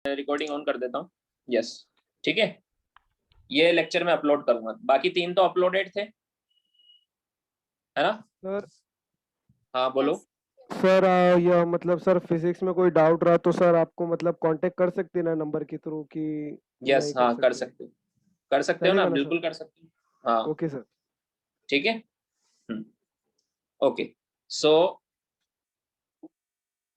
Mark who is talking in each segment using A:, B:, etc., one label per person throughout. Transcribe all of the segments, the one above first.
A: Recording on कर देता हूँ। यस, ठीक है, ये लेक्चर में अपलोड करूंगा, बाकी 3 तो अपलोडेड थे, है ना
B: सर?
A: हाँ बोलो।
B: सर ये मतलब सर फिजिक्स में कोई डाउट रहा तो सर आपको मतलब कांटेक्ट कर सकते ना नंबर के थ्रू कि
A: यस,
B: नहीं
A: हाँ कर
B: सकते?
A: सकते हो, कर सकते हो ना,
B: चलेगा ना सर?
A: बिल्कुल कर सकते हो, हाँ
B: ओके सर।
A: ठीक है। ओके, सो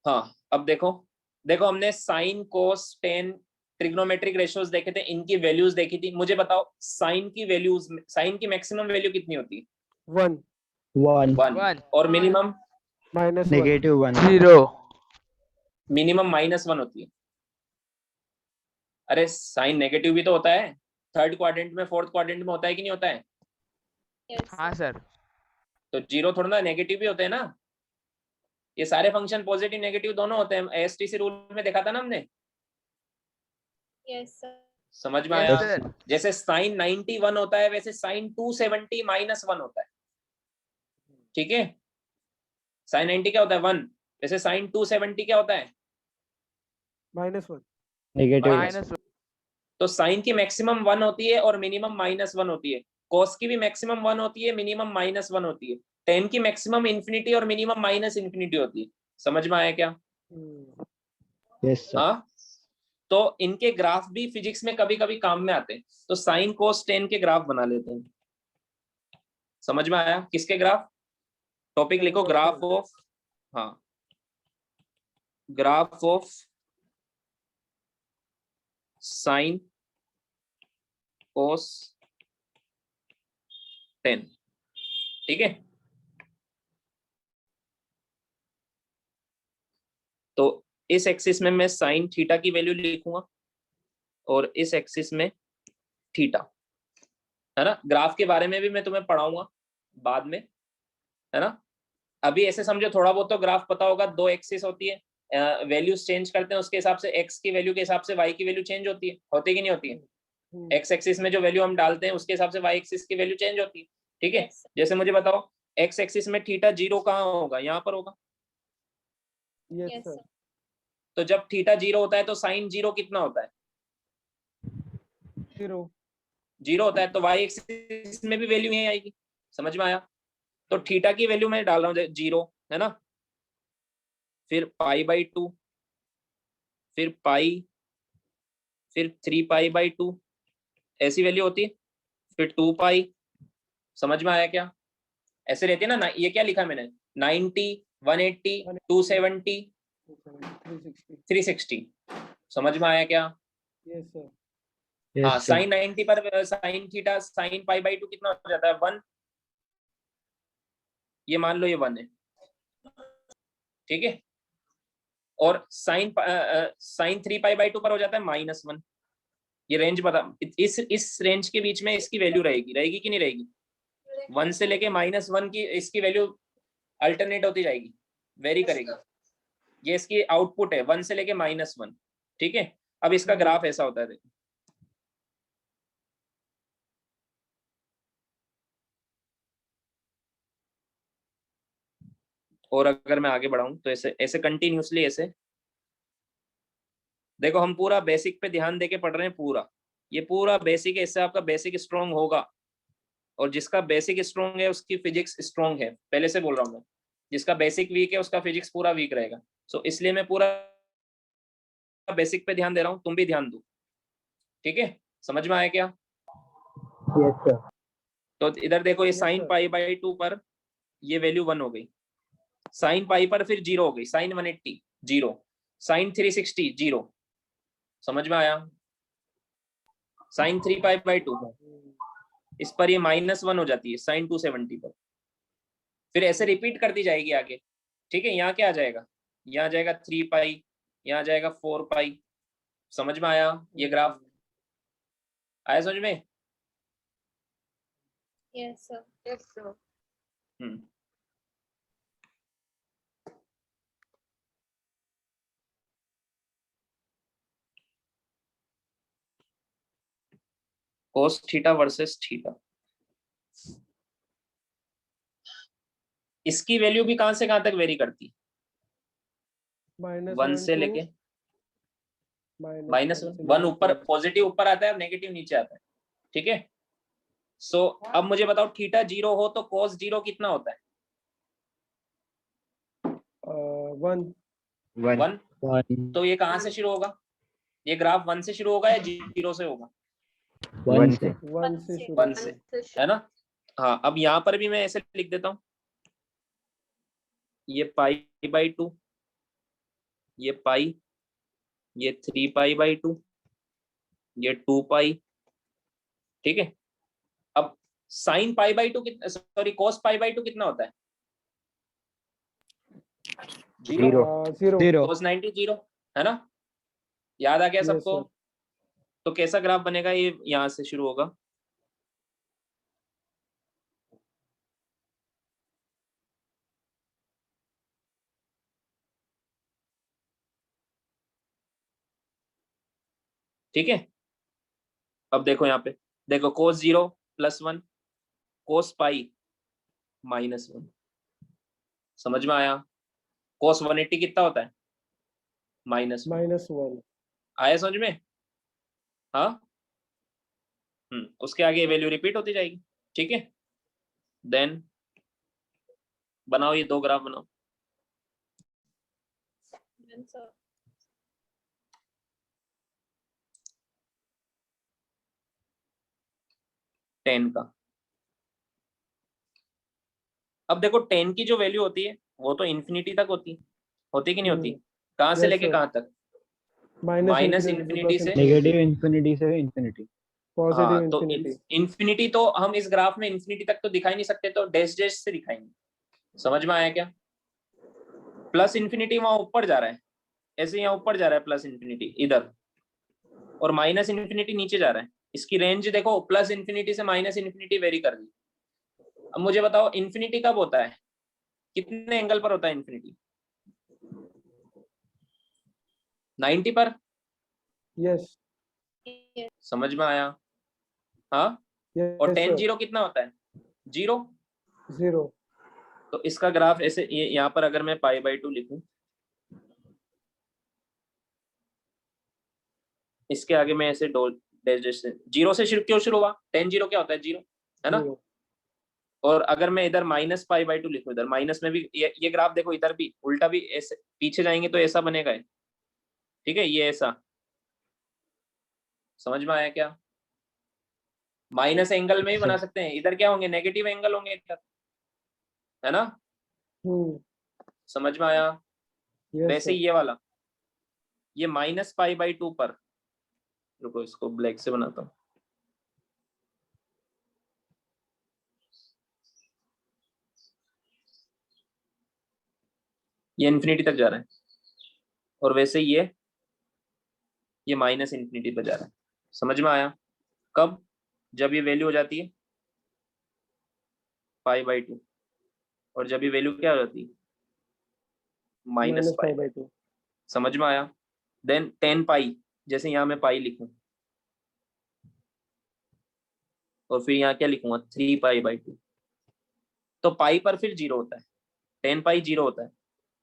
A: हाँ अब देखो, देखो हमने sine cos ten trigonometric ratios देखे थे, इनकी वैल्यूज देखी थी। मुझे बताओ साइन की वैल्यूज, साइन की मैक्सिमम वैल्यू कितनी होती है?
B: 1
A: 1। और मिनिमम?
B: -1
C: -1
D: 0
A: मिनिमम -1 होती है। अरे साइन नेगेटिव भी तो होता है, थर्ड क्वाड्रेंट में, फोर्थ क्वाड्रेंट में होता है कि नहीं होता है?
D: हाँ सर।
A: तो 0 थोड़ा ना नेगेटिव भी होते हैं ना, ये सारे फंक्शन पॉजिटिव नेगेटिव दोनों होते हैं, एएसटीसी रूल में देखा था ना हमने।
E: Yes sir.
A: समझ में
D: यस
A: आया?
D: सर।
A: जैसे साइन 91 होता है, वैसे साइन 270 -1 होता है, ठीक है। साइन 90 क्या होता है? 1। वैसे साइन 270 क्या होता है?
B: -1
C: नेगेटिव
D: -1
A: तो साइन की मैक्सिमम 1 होती है और मिनिमम -1 होती है, कॉस की भी मैक्सिमम 1 होती है, मिनिमम -1 होती है, टेन की मैक्सिमम इंफिनिटी और मिनिमम -इंफिनिटी होती है। समझ में आया क्या?
C: Yes sir.
A: हाँ, तो इनके ग्राफ भी फिजिक्स में कभी कभी काम में आते हैं, तो साइन कोस टेन के ग्राफ बना लेते हैं। समझ में आया? किसके ग्राफ? टॉपिक
B: Tan
A: लिखो,
B: cos
A: ग्राफ
B: tan।
A: ऑफ, हाँ graph of sine cos ten, ठीक है। तो इस एक्सिस में मैं साइन थीटा की वैल्यू लिखूंगा और इस एक्सिस में थीटा, है ना। ग्राफ के बारे में भी मैं तुम्हें पढ़ाऊंगा बाद में, है ना। अभी ऐसे समझो, थोड़ा बहुत तो ग्राफ पता होगा, 2 एक्सिस होती है, वैल्यूज चेंज करते हैं, उसके हिसाब से एक्स की वैल्यू के हिसाब से वाई की वैल्यू चेंज होती है, होती कि नहीं होती है? एक्स एक्सिस में जो वैल्यू हम डालते हैं उसके हिसाब से वाई एक्सिस की वैल्यू चेंज होती है, ठीक है। जैसे मुझे बताओ, एक्स एक्सिस में थीटा 0 कहाँ होगा? यहाँ पर होगा।
B: Yes sir.
A: तो जब थीटा 0 होता है तो साइन 0 कितना होता है?
B: 0
A: 0 होता है, तो वाई एक्सिस में भी वैल्यू यही आएगी। समझ में आया? तो थीटा की वैल्यू मैं डाल रहा हूँ 0, है ना, फिर π/2, फिर पाई, फिर 3π/2, ऐसी वैल्यू होती है, फिर 2π। समझ में आया क्या? ऐसे रहती है ना, ये क्या लिखा मैंने, 90, 180, 270,
B: 360।
A: 360। समझ में आया क्या?
B: Yes sir.
A: हाँ,
C: यस सर।
A: साइन 90 पर साइन थीटा, साइन π/2 कितना हो जाता है? 1। ये मान लो ये 1 है, ठीक है। और साइन साइन 3π/2 पर हो जाता है -1। ये रेंज बता, इस रेंज के बीच में इसकी वैल्यू रहेगी, रहेगी कि नहीं रहेगी? 1 से लेके -1 की इसकी वैल्यू अल्टरनेट होती जाएगी, वेरी करेगी। ये इसकी आउटपुट है 1 से लेके -1, ठीक है। अब इसका ग्राफ ऐसा होता है, देखो। और अगर मैं आगे बढ़ाऊं तो ऐसे ऐसे कंटिन्यूसली ऐसे देखो, हम पूरा बेसिक पे ध्यान देके पढ़ रहे हैं, पूरा ये पूरा बेसिक है, इससे आपका बेसिक स्ट्रांग होगा। और जिसका बेसिक स्ट्रांग है उसकी फिजिक्स स्ट्रांग है, पहले से बोल रहा हूँ मैं। जिसका बेसिक वीक है उसका फिजिक्स पूरा वीक रहेगा। सो इसलिए मैं पूरा बेसिक पे ध्यान दे रहा हूँ, तुम भी ध्यान दो, ठीक है। समझ में आया क्या?
C: Yes sir.
A: तो इधर देखो, ये
B: Yes,
A: साइन
B: sir.
A: π/2 पर ये वैल्यू 1 हो गई, साइन पाई पर फिर 0 हो गई, साइन 180 0, साइन 360 0। समझ में आया? साइन 3π/2, इस पर ये -1 हो जाती है साइन 270 पर, फिर ऐसे रिपीट करती जाएगी आगे, ठीक है। यहाँ क्या आ जाएगा? यहाँ आ जाएगा 3π, यहाँ आ जाएगा 4π। समझ में आया? ये ग्राफ आया समझ में?
E: Yes sir. Yes sir.
A: Cos theta versus theta, इसकी वैल्यू भी कहां से कहां तक वेरी करती है? 1
B: -1
A: से
B: to
A: लेके माइनस
B: से
A: वन ऊपर
B: negative
A: पॉजिटिव ऊपर आता है और नेगेटिव नीचे आता है, ठीक है। सो अब मुझे बताओ थीटा 0 हो तो cos 0 कितना होता है?
B: 1
A: 1। तो ये कहाँ से शुरू होगा? ये ग्राफ 1 से शुरू होगा या 0 से होगा?
C: 1 से
B: 1 से शुरू
A: 1 से, है ना। हाँ, अब यहाँ पर भी मैं ऐसे लिख देता हूँ, ये π/2, ये पाई, ये 3π/2, ये 2π, ठीक है। अब sin π/2 कितना, सॉरी cos π/2 कितना होता है? 0।
C: 0
A: cos 90 0, है ना। याद आ गया
B: Yes,
A: सबको?
B: sir.
A: तो कैसा ग्राफ बनेगा? ये यहाँ से शुरू होगा, ठीक है। अब देखो यहाँ पे, देखो cos 0 +1, cos π -1, समझ में आया? cos 180 कितना होता है? -1। आया समझ में? हाँ। उसके आगे वैल्यू रिपीट होती जाएगी, ठीक है। देन बनाओ, ये 2 ग्राफ बनाओ।
E: Yes, sir.
A: tan का, अब देखो tan की जो वैल्यू होती है वो तो इन्फिनिटी तक होती है कि नहीं होती? कहाँ से
B: Yes,
A: लेके
B: sir.
A: कहाँ तक? माइनस इन्फिनिटी से,
C: नेगेटिव इंफिनिटी से इंफिनिटी
B: पॉजिटिव
A: हाँ। तो
B: इंफिनिटी
A: इन्फिनिटी तो हम इस ग्राफ में इन्फिनिटी तक तो दिखाई नहीं सकते, तो डैश डैश से दिखाएंगे। समझ में आया क्या? प्लस इन्फिनिटी वहां ऊपर जा रहा है, ऐसे यहाँ ऊपर जा रहा है प्लस इन्फिनिटी इधर, और माइनस इन्फिनिटी नीचे जा रहा है। इसकी रेंज देखो, प्लस इन्फिनिटी से माइनस इन्फिनिटी वेरी कर दी। अब मुझे बताओ इन्फिनिटी कब होता है, कितने एंगल पर होता है इन्फिनिटी? 90 पर।
B: यस
A: समझ में आया? हाँ। और tan 0 कितना होता है? 0।
B: 0
A: तो इसका ग्राफ ऐसे, ये यहाँ पर अगर मैं π/2 लिखूं, इसके आगे मैं ऐसे डैश डैश से 0 से क्यों शुरू हुआ? tan 0 क्या होता है? 0, है ना। और अगर मैं इधर -π/2 लिखूं, इधर माइनस में भी ये ग्राफ देखो, इधर भी उल्टा भी ऐसे पीछे जाएंगे तो ऐसा बनेगा है, ठीक है। ये ऐसा, समझ में आया क्या? माइनस एंगल में ही बना सकते हैं, इधर क्या होंगे? नेगेटिव एंगल होंगे इधर, है ना। समझ में आया? वैसे ही ये वाला, ये -π/2 पर, रुको इसको ब्लैक से बनाता हूँ। ये इन्फिनिटी तक जा रहा है, और वैसे ही ये माइनस इन्फिनिटी पर जा रहा है। समझ में आया? कब? जब ये वैल्यू हो जाती है π/2, और जब ये वैल्यू क्या हो जाती है? -π/2। समझ में आया? देन tan π, जैसे यहाँ मैं पाई लिखूं, और फिर यहाँ क्या लिखूंगा? 3π/2। तो पाई पर फिर 0 होता है, tan π 0 होता है,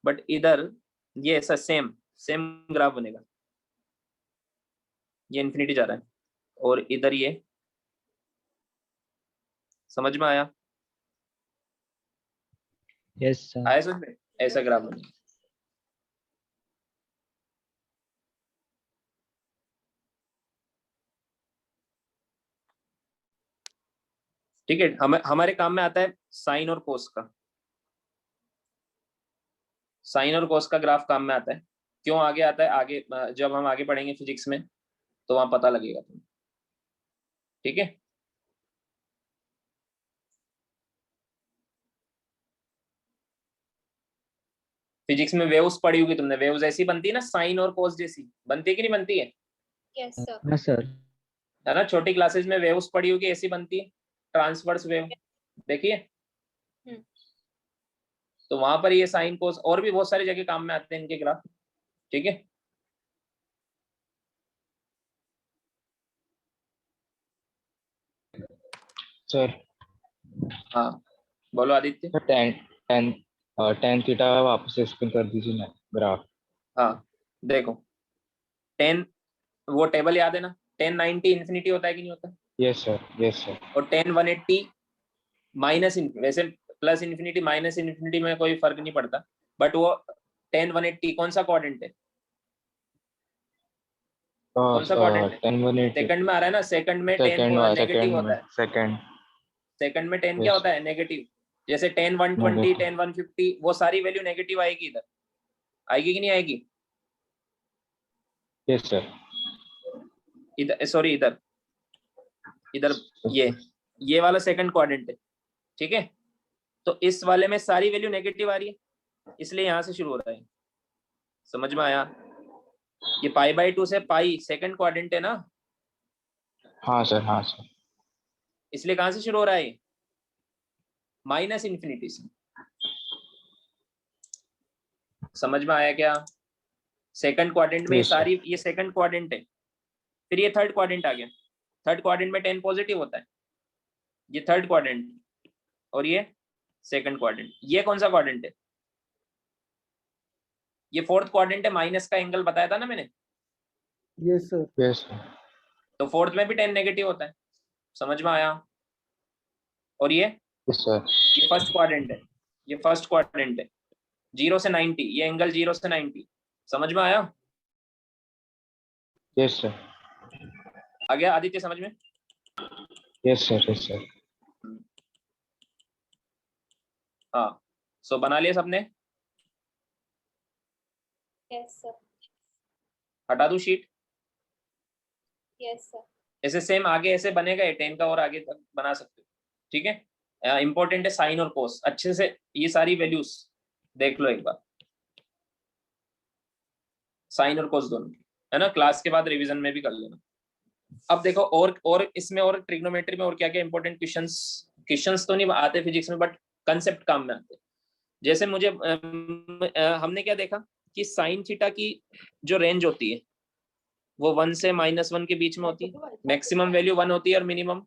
A: बट इधर ये ऐसा सेम ग्राफ बनेगा। ये इन्फिनिटी जा रहा है, और इधर ये, समझ में आया?
C: यस सर
A: आया समझ में? ऐसा ग्राफ बनेगा। ठीक है। हमारे काम में आता है साइन और कोस का, साइन और कोस का ग्राफ काम में आता है। क्यों आगे आता है? आगे जब हम आगे पढ़ेंगे फिजिक्स में तो वहां पता लगेगा तुम्हें, ठीक है। फिजिक्स में वेव्स पढ़ी होगी तुमने, वेव्स ऐसी बनती है ना, साइन और कोस जैसी बनती है कि नहीं बनती है?
E: Yes, sir.
C: हाँ सर
A: है ना। छोटी क्लासेस में वेव्स पढ़ी होगी, ऐसी बनती है, ट्रांसवर्स वेव, देखिए। तो वहां पर ये साइन कोस और भी बहुत सारी जगह काम में आते हैं इनके ग्राफ, ठीक है।
C: सर
A: हाँ बोलो Aditya.
C: Ten ten tan theta वापस एक्सप्लेन कर दीजिए ना ग्राफ।
A: हाँ देखो, टेन वो टेबल याद है ना, 1090 इन्फिनिटी होता है कि नहीं होता?
C: Yes sir. Yes sir.
A: और 10 180 माइनस, वैसे प्लस इन्फिनिटी माइनस इन्फिनिटी में कोई फर्क नहीं पड़ता, बट वो 10 180 कौन सा क्वाड्रेंट है? कौन सा क्वाड्रेंट है?
C: 10 180.
A: सेकंड में आ रहा है ना, सेकंड में 10 नेगेटिव होता है,
C: Second.
A: सेकंड में 10
C: Yes.
A: क्या होता है? नेगेटिव। जैसे 10 120
C: Negative.
A: 10 150 वो सारी वैल्यू नेगेटिव आएगी, इधर आएगी कि नहीं आएगी?
C: Yes sir.
A: इधर सॉरी, इधर इधर ये वाला सेकंड क्वाड्रेंट है, ठीक है? तो इस वाले में सारी वैल्यू नेगेटिव आ रही है, इसलिए यहां से शुरू हो रहा है। समझ में आया? ये π/2 से पाई सेकंड क्वाड्रेंट है ना,
C: हाँ सर. हाँ सर.
A: इसलिए कहां से शुरू हो रहा है? माइनस इन्फिनिटी से। समझ में आया क्या? सेकंड क्वाड्रेंट में ये
C: Yes, sir.
A: सारी, ये सेकंड क्वाड्रेंट है, फिर ये थर्ड क्वाड्रेंट आ गया। थर्ड क्वाड्रेंट में 10 पॉजिटिव होता है, ये थर्ड क्वाड्रेंट, और ये सेकंड क्वाड्रेंट। ये कौन सा क्वाड्रेंट है? ये फोर्थ क्वाड्रेंट है, माइनस का एंगल बताया था ना मैंने।
B: Yes sir.
C: Yes sir.
A: तो फोर्थ में भी 10 नेगेटिव होता है। समझ में आया? और ये
C: Yes sir.
A: फर्स्ट क्वाड्रेंट है, ये फर्स्ट क्वाड्रेंट है, 0 से 90, ये एंगल 0 से 90। समझ में आया?
C: Yes sir.
A: आ गया आदित्य समझ में?
C: Yes sir. Yes sir.
A: हाँ, सो बना लिया सबने?
E: Yes, sir.
A: हटा दूं शीट?
E: Yes, sir.
A: ऐसे सेम आगे ऐसे बनेगा, 10 का और आगे तक बना सकते हो, ठीक है? इंपॉर्टेंट है साइन और कोस, अच्छे से ये सारी वैल्यूज देख लो एक बार, साइन और कोस दोनों, है ना? क्लास के बाद रिवीजन में भी कर लेना। अब देखो और इसमें और ट्रिग्नोमेट्री में और क्या क्या इंपॉर्टेंट क्वेश्चंस तो नहीं आते फिजिक्स में, बट कंसेप्ट काम में आते। जैसे मुझे हमने क्या देखा कि साइन थीटा की जो रेंज होती है वो 1 से -1 के बीच में होती है, मैक्सिमम वैल्यू 1 होती है और मिनिमम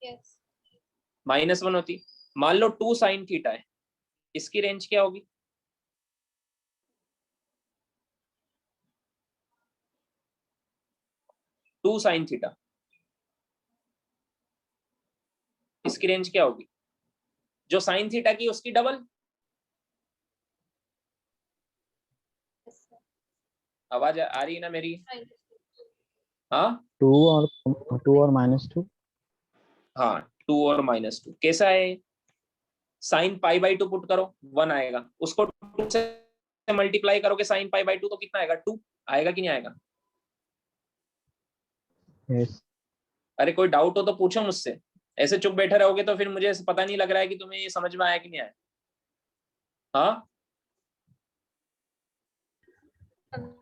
E: Yes.
A: -1 होती है। मान लो 2 साइन थीटा है, इसकी रेंज क्या होगी? टू साइन थीटा, इसकी रेंज क्या होगी? जो साइन थीटा की उसकी डबल।
E: Yes, sir.
A: आवाज आ रही है ना मेरी?
E: Fine.
A: हाँ
C: 2 और -2.
A: हाँ, 2 और -2 कैसा है? साइन π/2 पुट करो, 1 आएगा, उसको 2 से मल्टीप्लाई करोगे साइन π/2 तो कितना आएगा? 2 आएगा कि नहीं आएगा?
C: Yes.
A: अरे कोई डाउट हो तो पूछो मुझसे, ऐसे चुप बैठे रहोगे तो फिर मुझे पता नहीं लग रहा है कि तुम्हें ये समझ में आया कि नहीं आया। हाँ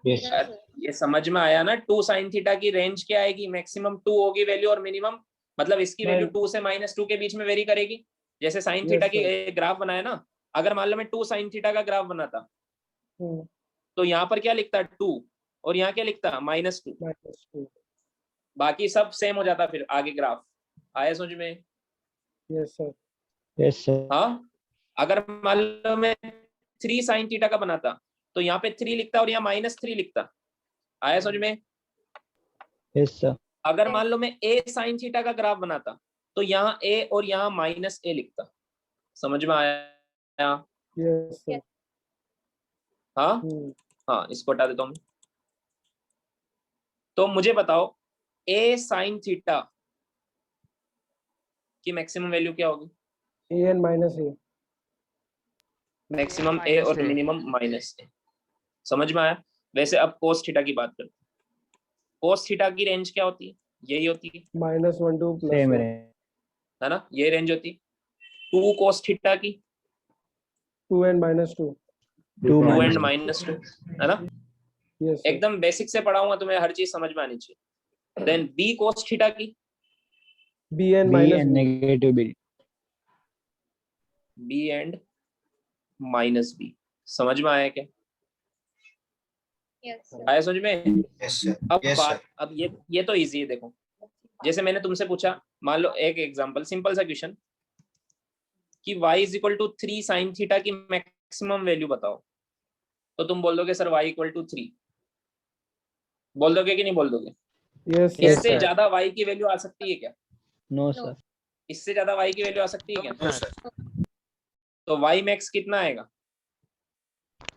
C: Yes.
E: Yes, sir.
A: ये समझ में आया ना? 2 साइन थीटा की रेंज क्या आएगी? मैक्सिमम 2 होगी वैल्यू और मिनिमम, मतलब इसकी वैल्यू 2 से -2 के बीच में वेरी करेगी। जैसे साइन थीटा की ग्राफ बनाया ना, अगर मान लो मैं 2 साइन थीटा का ग्राफ बनाता तो यहाँ पर क्या लिखता? 2, और यहाँ क्या लिखता? -2। बाकी सब सेम हो जाता, फिर आगे ग्राफ आया समझ में?
B: Yes sir.
C: Yes sir.
A: हाँ, अगर मान लो मैं 3 साइन थीटा का बनाता तो यहाँ पे 3 लिखता और यहाँ -3 लिखता। आया समझ में?
C: Yes sir.
A: अगर मान लो मैं a साइन थीटा का ग्राफ बनाता तो यहाँ a और यहाँ -a लिखता। समझ में आया?
B: Yes sir.
A: हाँ हाँ, इसको हटा देता हूँ। तो मुझे बताओ a साइन थीटा की मैक्सिमम वैल्यू क्या होगी?
B: a and -a।
A: Maximum a और
D: -a।
A: Minimum -a। समझ में आया? वैसे अब कोस थीटा की बात करते हैं। कोस थीटा की रेंज क्या होती है? यही होती है,
B: -1 to
C: Same
B: +1।
C: range.
A: है ना? ये रेंज होती है। 2 कोस थीटा की
B: 2 and -2।
C: 2
A: 2 एंड
C: minus
A: -2, है ना?
B: Yes sir.
A: एकदम बेसिक से पढ़ाऊंगा, तुम्हें हर चीज समझ में आनी चाहिए। देन b कोस थीटा की,
B: b and
C: B
B: -b।
C: and negative B.
A: b and -b। समझ में आया क्या?
E: Yes, sir.
A: आया समझ में?
F: Yes, sir.
A: अब
F: Yes,
A: बात,
F: sir.
A: अब ये तो इजी है। देखो, जैसे मैंने तुमसे पूछा, मान लो एक एग्जांपल, सिंपल सा क्वेश्चन कि y = 3 साइन थीटा की मैक्सिमम वैल्यू बताओ, तो तुम बोल दोगे सर y = 3। बोल दोगे कि नहीं बोल दोगे?
B: यस
C: Yes,
A: इससे
C: sir.
A: ज्यादा y की वैल्यू आ सकती है क्या?
C: No,
E: No.
C: sir.
A: इससे ज्यादा y की वैल्यू आ सकती है क्या?
D: No, sir.
A: तो y मैक्स कितना आएगा?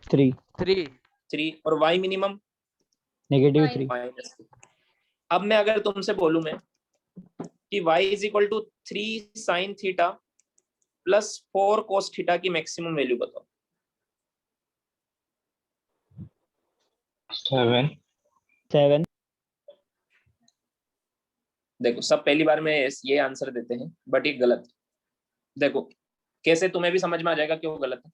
C: 3.
D: 3.
A: 3 और y मिनिमम
C: Negative
E: Nine.
C: 3.
A: -3। अब मैं अगर तुमसे बोलूं मैं कि y is equal to 3 sine theta plus 4 cos theta की मैक्सिमम वैल्यू बताओ।
C: 7.
A: देखो सब पहली बार में ये आंसर देते हैं बट ये गलत है। देखो कैसे तुम्हें भी समझ में आ जाएगा क्यों गलत है।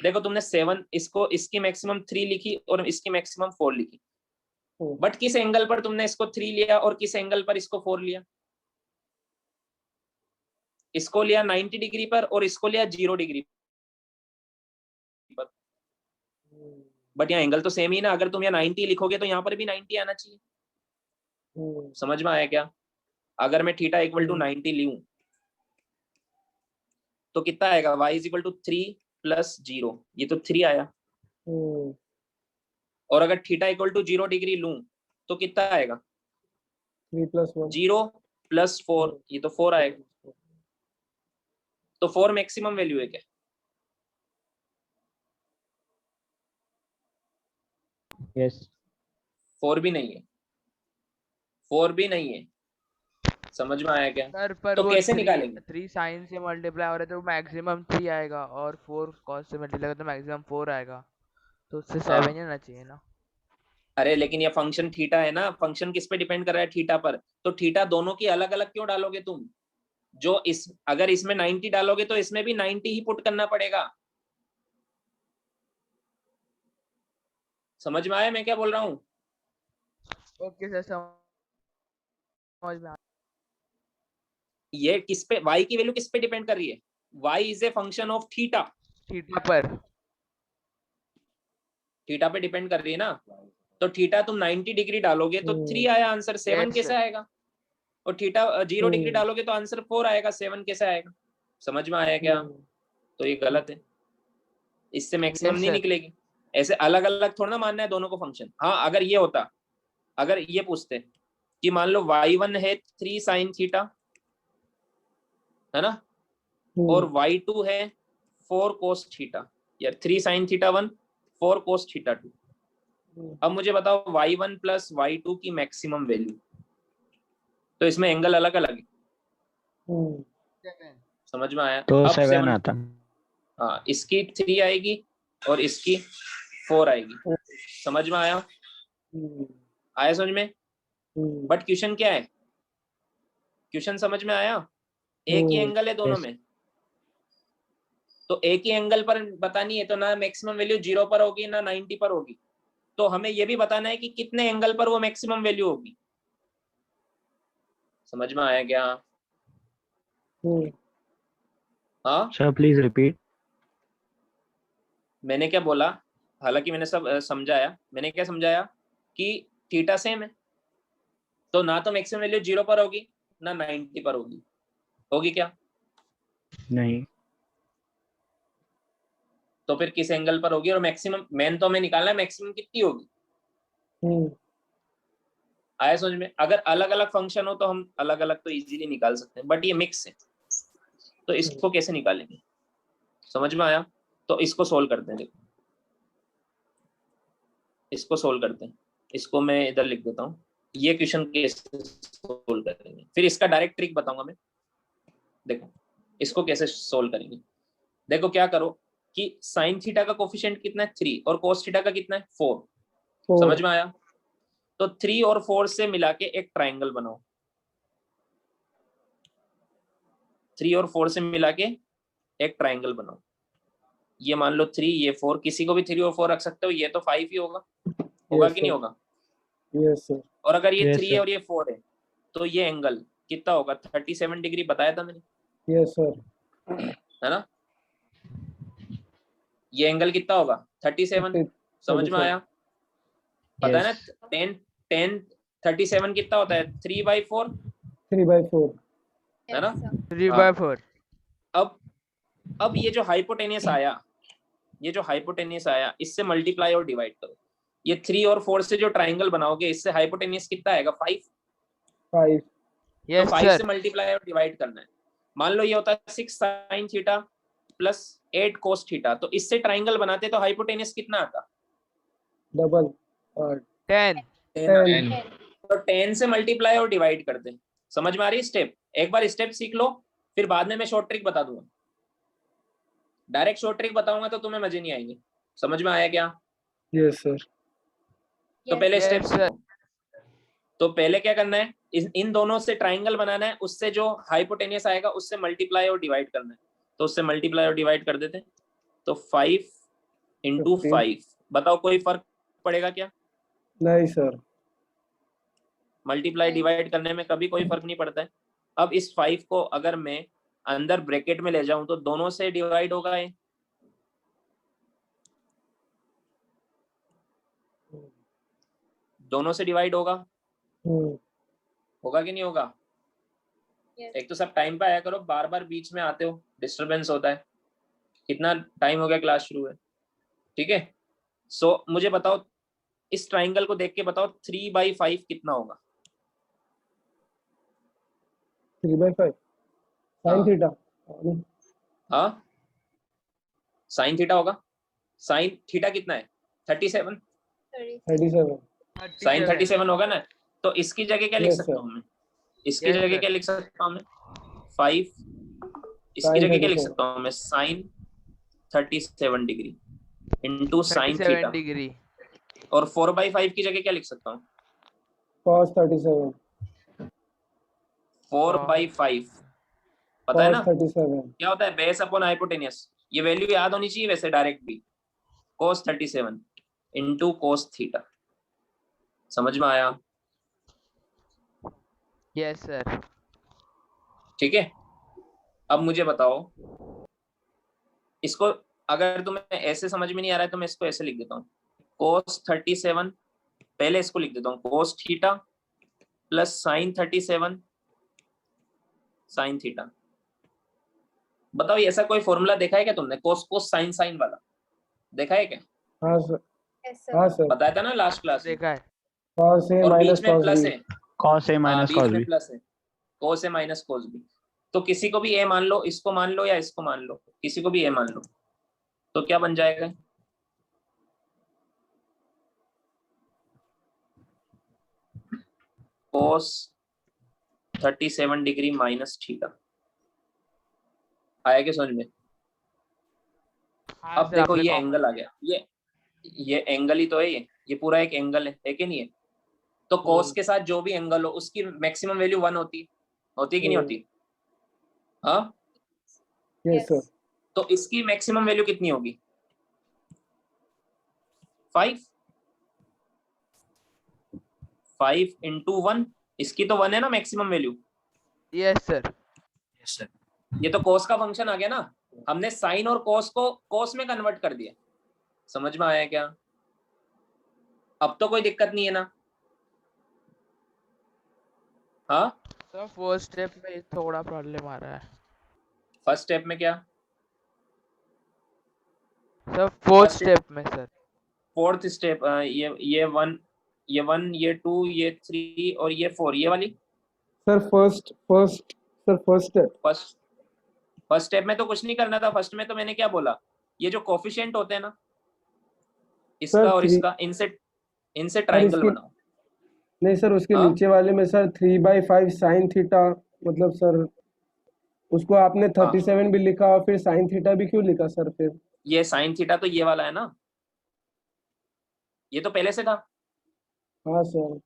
A: देखो तुमने 7 इसको इसकी मैक्सिमम 3 लिखी और इसकी मैक्सिमम 4 लिखी, बट किस एंगल पर तुमने इसको 3 लिया और किस एंगल पर इसको 4 लिया? इसको लिया 90 डिग्री पर और इसको लिया 0 डिग्री पर, बट यहाँ एंगल तो सेम ही ना। अगर तुम यहाँ 90 लिखोगे तो यहाँ पर भी 90 आना चाहिए। समझ में आया क्या? अगर मैं थीटा इक्वल टू 90 लूं तो कितना आएगा? y is equal to 3 plus 0, ये तो 3 आया। और अगर थीटा इक्वल टू 0 डिग्री लूं तो कितना आएगा?
B: 3 + 1
A: 0 प्लस 4, ये तो 4 आएगा। तो 4 मैक्सिमम वैल्यू है क्या?
C: Yes.
A: 4 भी नहीं है, 4 भी नहीं है। समझ में आया क्या?
D: सर पर
A: तो
D: वो
A: कैसे निकालेंगे?
D: 3 साइन से मल्टीप्लाई हो रहा है तो मैक्सिमम 3 आएगा और 4 कॉस से मल्टीप्लाई तो मैक्सिमम 4 आएगा, तो उससे 7 ही आना चाहिए ना।
A: अरे लेकिन ये फंक्शन थीटा है ना, फंक्शन किस पे डिपेंड कर रहा है? थीटा पर। तो थीटा दोनों की अलग अलग क्यों डालोगे तुम? जो इस अगर इसमें 90 डालोगे तो इसमें भी 90 ही पुट करना पड़ेगा। समझ में आया मैं क्या बोल रहा हूँ?
D: ओके सर, समझ में आ
A: ये किस पे, y की वैल्यू किस पे डिपेंड कर रही है? y is a function of theta,
D: theta पर।
A: थीटा पे डिपेंड कर रही है ना। तो थीटा तुम 90 डिग्री डालोगे तो 3 आया आंसर, 7
D: Yes,
A: कैसे
D: sir.
A: आएगा? और थीटा 0 डिग्री डालोगे तो आंसर 4 आएगा, 7 कैसे आएगा? समझ में आया क्या? तो ये गलत है, इससे मैक्सिमम
D: Yes,
A: नहीं
D: sir.
A: निकलेगी। ऐसे अलग अलग थोड़ा ना मानना है दोनों को फंक्शन। हाँ अगर ये होता, अगर ये पूछते कि मान लो y1 है 3 साइन थीटा, है ना, और y2 है 4 कोस थीटा, या 3 साइन थीटा 1 4 कोस थीटा 2। अब मुझे बताओ y1 प्लस y2 की मैक्सिमम वैल्यू, तो इसमें एंगल अलग अलग है। समझ में आया?
C: तो
A: अब
C: 7 आता।
A: हाँ इसकी 3 आएगी और इसकी 4 आएगी। समझ में आया? आया समझ में? बट क्वेश्चन क्या है? क्वेश्चन समझ में आया? एक ही एंगल है दोनों
C: Yes.
A: में, तो एक ही एंगल पर बतानी है, तो ना मैक्सिमम वैल्यू 0 पर होगी ना 90 पर होगी। तो हमें यह भी बताना है कि कितने एंगल पर वो मैक्सिमम वैल्यू होगी। समझ में आया क्या? हाँ
C: Sir, please repeat.
A: मैंने क्या बोला? हालांकि मैंने सब समझाया। मैंने क्या समझाया कि थीटा सेम है, तो ना तो मैक्सिमम वैल्यू 0 पर होगी ना 90 पर होगी। होगी क्या?
C: नहीं।
A: तो फिर किस एंगल पर होगी? और मैक्सिमम मेन तो हमें निकालना है, मैक्सिमम कितनी होगी। आया समझ में? अगर अलग अलग फंक्शन हो तो हम अलग अलग तो इजीली निकाल सकते हैं, बट ये मिक्स है तो इसको कैसे निकालेंगे? समझ में आया? तो इसको सोल्व करते हैं। देखो इसको सोल्व करते हैं, इसको मैं इधर लिख देता हूँ। ये क्वेश्चन कैसे सोल्व करेंगे, फिर इसका डायरेक्ट ट्रिक बताऊंगा मैं। देखो इसको कैसे सोल्व करेंगे। देखो क्या करो कि साइन थीटा का कोफिशिएंट कितना है 3 और कोस थीटा का कितना है 4। समझ में आया? तो 3 और 4 से मिला के एक ट्राइंगल बनाओ। 3 और 4 से मिला के एक ट्राइंगल बनाओ। ये मान लो 3 ये 4, किसी को भी 3 और 4 रख सकते हो। ये तो 5 ही होगा, होगा कि नहीं होगा?
B: Yes sir.
A: और अगर ये
C: Yes,
A: 3
C: sir.
A: और ये 4 है तो ये एंगल कितना होगा? 37 डिग्री बताया था मैंने,
B: यस सर।
A: है ना? ये एंगल कितना होगा? 37। समझ में आया? पता है ना? 10 37 कितना होता है? 3/4,
B: 3/4
A: है ना?
D: 3/4।
A: अब ये जो हाइपोटेनियस आया, ये जो हाइपोटेनियस आया, इससे मल्टीप्लाई और डिवाइड करो। ये 3 और 4 से जो ट्राइंगल बनाओगे इससे हाइपोटेनियस कितना आएगा 5।
B: 5।
A: तो
D: यस
A: 5 से
D: सर
A: मल्टीप्लाई और डिवाइड करना है। मान लो ये होता है 6 sign theta plus 8 cos theta, तो इससे ट्राइंगल बनाते तो हाइपोटेनियस कितना आता?
B: डबल
D: 10
B: 10।
A: तो 10 से मल्टीप्लाई और डिवाइड करते हैं। समझ में आ रही है स्टेप? एक बार स्टेप सीख लो, फिर बाद में मैं शॉर्ट ट्रिक बता दूंगा। डायरेक्ट शॉर्ट ट्रिक बताऊंगा तो तुम्हें मजे नहीं आएंगे। समझ में आया क्या?
B: Yes sir.
A: तो पहले
D: Yes,
A: स्टेप
D: sir.
A: सीखो। तो पहले क्या करना है, इन दोनों से ट्राइंगल बनाना है, उससे जो हाइपोटेनियस आएगा उससे मल्टीप्लाई और डिवाइड करना है। तो उससे मल्टीप्लाई और डिवाइड कर देते हैं। तो 5 इंटू 5, बताओ कोई फर्क पड़ेगा क्या?
B: नहीं सर।
A: मल्टीप्लाई डिवाइड करने में कभी कोई फर्क नहीं पड़ता है। अब इस 5 को अगर मैं अंदर ब्रैकेट में ले जाऊं तो दोनों से डिवाइड होगा ये, दोनों से डिवाइड होगा। होगा कि नहीं होगा?
E: Yes.
A: एक तो सब टाइम पे आया करो, बार बार बीच में आते हो, डिस्टरबेंस होता है। कितना टाइम हो गया क्लास शुरू है? ठीक है। सो मुझे बताओ, इस ट्राइंगल को देख के बताओ 3/5 कितना होगा?
B: 3/5 साइन
A: हाँ।
B: थीटा।
A: हाँ, साइन थीटा होगा। साइन थीटा कितना है? 37।
B: 37।
A: साइन 37 होगा ना। तो इसकी जगह क्या लिख
B: Yes,
A: सकता
B: sir.
A: हूँ मैं? इसकी
D: Yes,
A: जगह
D: sir.
A: क्या लिख सकता हूँ मैं? 5। इसकी
B: Sin
A: जगह क्या लिख
B: 37.
A: सकता हूँ मैं? Sine 37 degree into sine
D: 37
A: theta.
D: Degree
A: और 4/5 की जगह क्या लिख सकता हूँ?
B: cos 37।
A: 4/5 पता है
B: cos
A: ना
B: 37।
A: क्या होता है? Base upon hypotenuse. ये वैल्यू याद होनी चाहिए वैसे डायरेक्ट भी। cos 37 into cos theta. समझ में आया?
D: यस सर
A: ठीक है। अब मुझे बताओ, इसको अगर तुम्हें ऐसे समझ में नहीं आ रहा है तो मैं इसको ऐसे लिख देता हूँ। cos 37, पहले इसको लिख देता हूँ, cos theta plus sign 37 sine theta. बताओ ये ऐसा कोई फॉर्मूला देखा है क्या तुमने? cos cos साइन साइन वाला देखा है क्या?
B: हाँ सर।
E: Yes, sir.
B: हाँ सर।
A: बताया था ना लास्ट क्लास में।
D: देखा है
B: cos A
A: और
B: माइनस
A: बीच में
B: cos
A: प्लस
B: B।
A: है।
C: cos a
A: हाँ,
C: minus
A: बीच
C: cos
A: में
C: b.
A: प्लस है। cos a minus cos b। तो किसी को भी a मान लो, इसको मान लो या इसको मान लो, किसी को भी a मान लो, तो क्या बन जाएगा? cos 37 degree minus theta. आया क्या समझ में?
D: हाँ
A: अब
D: सर
A: देखो
D: आपने
A: ये
D: कॉमन
A: एंगल आ गया, ये एंगल ही तो है, ये पूरा एक एंगल है कि नहीं है? तो cos के साथ जो भी एंगल हो उसकी मैक्सिमम वैल्यू 1 होती है कि नहीं होती? हाँ।
B: Yes sir.
A: तो इसकी मैक्सिमम वैल्यू कितनी होगी? 5। 5 इंटू 1, इसकी तो 1 है ना मैक्सिमम वैल्यू।
D: यस सर
A: ये तो cos का फंक्शन आ गया ना। हमने साइन और cos को cos में कन्वर्ट कर दिया। समझ में आया क्या? अब तो कोई दिक्कत नहीं है ना? हाँ।
D: सर फर्स्ट स्टेप में थोड़ा प्रॉब्लम आ रहा है
A: फर्स्ट स्टेप में क्या?
D: सर फोर्थ
A: First
D: स्टेप में सर
A: फोर्थ स्टेप, ये 1, ये 1, ये 2, ये 3 और ये 4, ये वाली
B: sir first step.
A: First step में तो कुछ नहीं करना था। फर्स्ट में तो मैंने क्या बोला, ये जो कोफिशिएंट होते हैं ना, इसका
B: सर
A: और
B: 3
A: इसका, इनसे
B: सर
A: ट्राइंगल
B: इसकी
A: बनाओ।
B: नहीं सर, उसके
A: हाँ?
B: नीचे वाले में सर 3/5 साइन थीटा, मतलब सर उसको आपने
A: हाँ,
B: 37 भी लिखा और फिर साइन थीटा भी क्यों लिखा सर फिर?
A: ये साइन थीटा तो ये वाला है ना, ये तो पहले से था।
B: हाँ सर।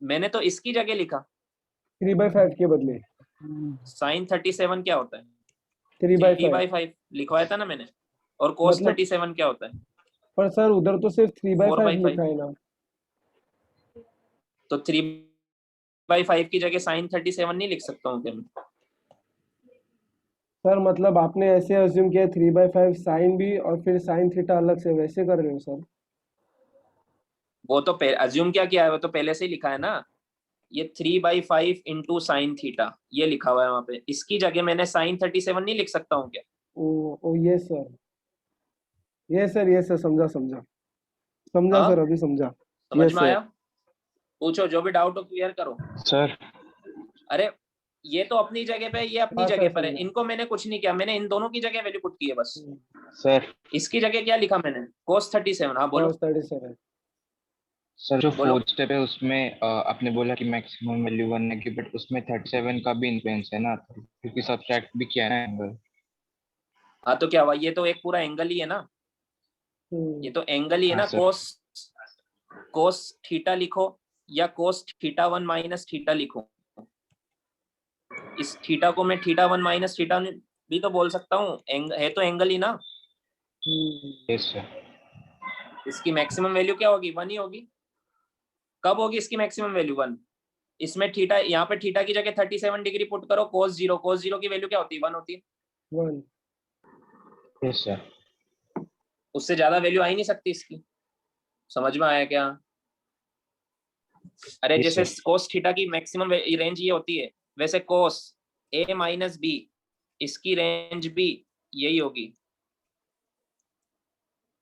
A: मैंने तो इसकी जगह लिखा
B: 3/5 के बदले
A: साइन 37 क्या होता है?
B: 3/5
A: 3/5 लिखवाया था ना मैंने। और cos
B: मतलब।
A: 37 क्या होता है?
B: पर सर उधर तो सिर्फ 3/5
A: 4/5।
B: लिखा है ना।
A: तो 3/5 की जगह साइन 37 नहीं लिख सकता हूँ क्या मैं?
B: सर मतलब आपने ऐसे अज्यूम किया 3/5 साइन भी और फिर साइन थीटा अलग से, वैसे कर रहे हो सर?
A: वो तो अज्यूम क्या किया है, वो तो पहले से ही लिखा है ना। ये 3/5 इंटू साइन थीटा ये लिखा हुआ है वहां पे। इसकी जगह मैंने साइन 37 नहीं लिख सकता हूँ क्या?
B: ओ ये सर, समझा। समझा
A: हाँ?
B: सर, अभी समझा।
A: समझ
B: यस
A: में
B: सर।
A: आया? पूछो, जो भी डाउट हो क्लियर करो।
F: सर
A: अरे ये तो अपनी जगह पे, ये अपनी
B: हाँ
A: जगह
B: सर,
A: पर है,
B: समझा।
A: इनको मैंने कुछ नहीं किया, मैंने इन दोनों की जगह वैल्यू पुट की है बस।
F: सर
A: इसकी जगह क्या लिखा मैंने? cos 37। हाँ बोलो।
B: cos 37।
F: सर जो
A: बोलो।
F: फोर्थ स्टेप है उसमें आपने बोला कि मैक्सिमम वैल्यू 1 है, कि बट उसमें 37 का भी इन्फ्लुएंस है ना, क्योंकि सब्ट्रैक्ट भी किया है ना एंगल।
A: हाँ तो क्या हुआ, ये तो एक पूरा एंगल ही है ना, ये तो एंगल ही है
F: हाँ
A: ना।
F: सर।
A: कोस थीटा लिखो या कोस थीटा 1 माइनस थीटा लिखो, इस थीटा को मैं थीटा 1 माइनस थीटा भी तो बोल सकता हूँ, है तो एंगल ही ना।
F: Yes sir.
A: इसकी मैक्सिमम वैल्यू क्या होगी? 1 ही होगी। कब होगी इसकी मैक्सिमम वैल्यू? 1। इसमें थीटा, यहाँ पे थीटा की जगह 37 डिग्री पुट करो, कोस जीरो की वैल्यू क्या होती है? 1 होती है।
B: 1।
F: Yes sir.
A: उससे ज्यादा वैल्यू आ ही नहीं सकती इसकी। समझ में आया क्या? अरे
F: Yes,
A: जैसे
F: sir.
A: कोस थीटा की मैक्सिमम रेंज ये होती है, वैसे कोस ए माइनस बी, इसकी रेंज भी यही होगी।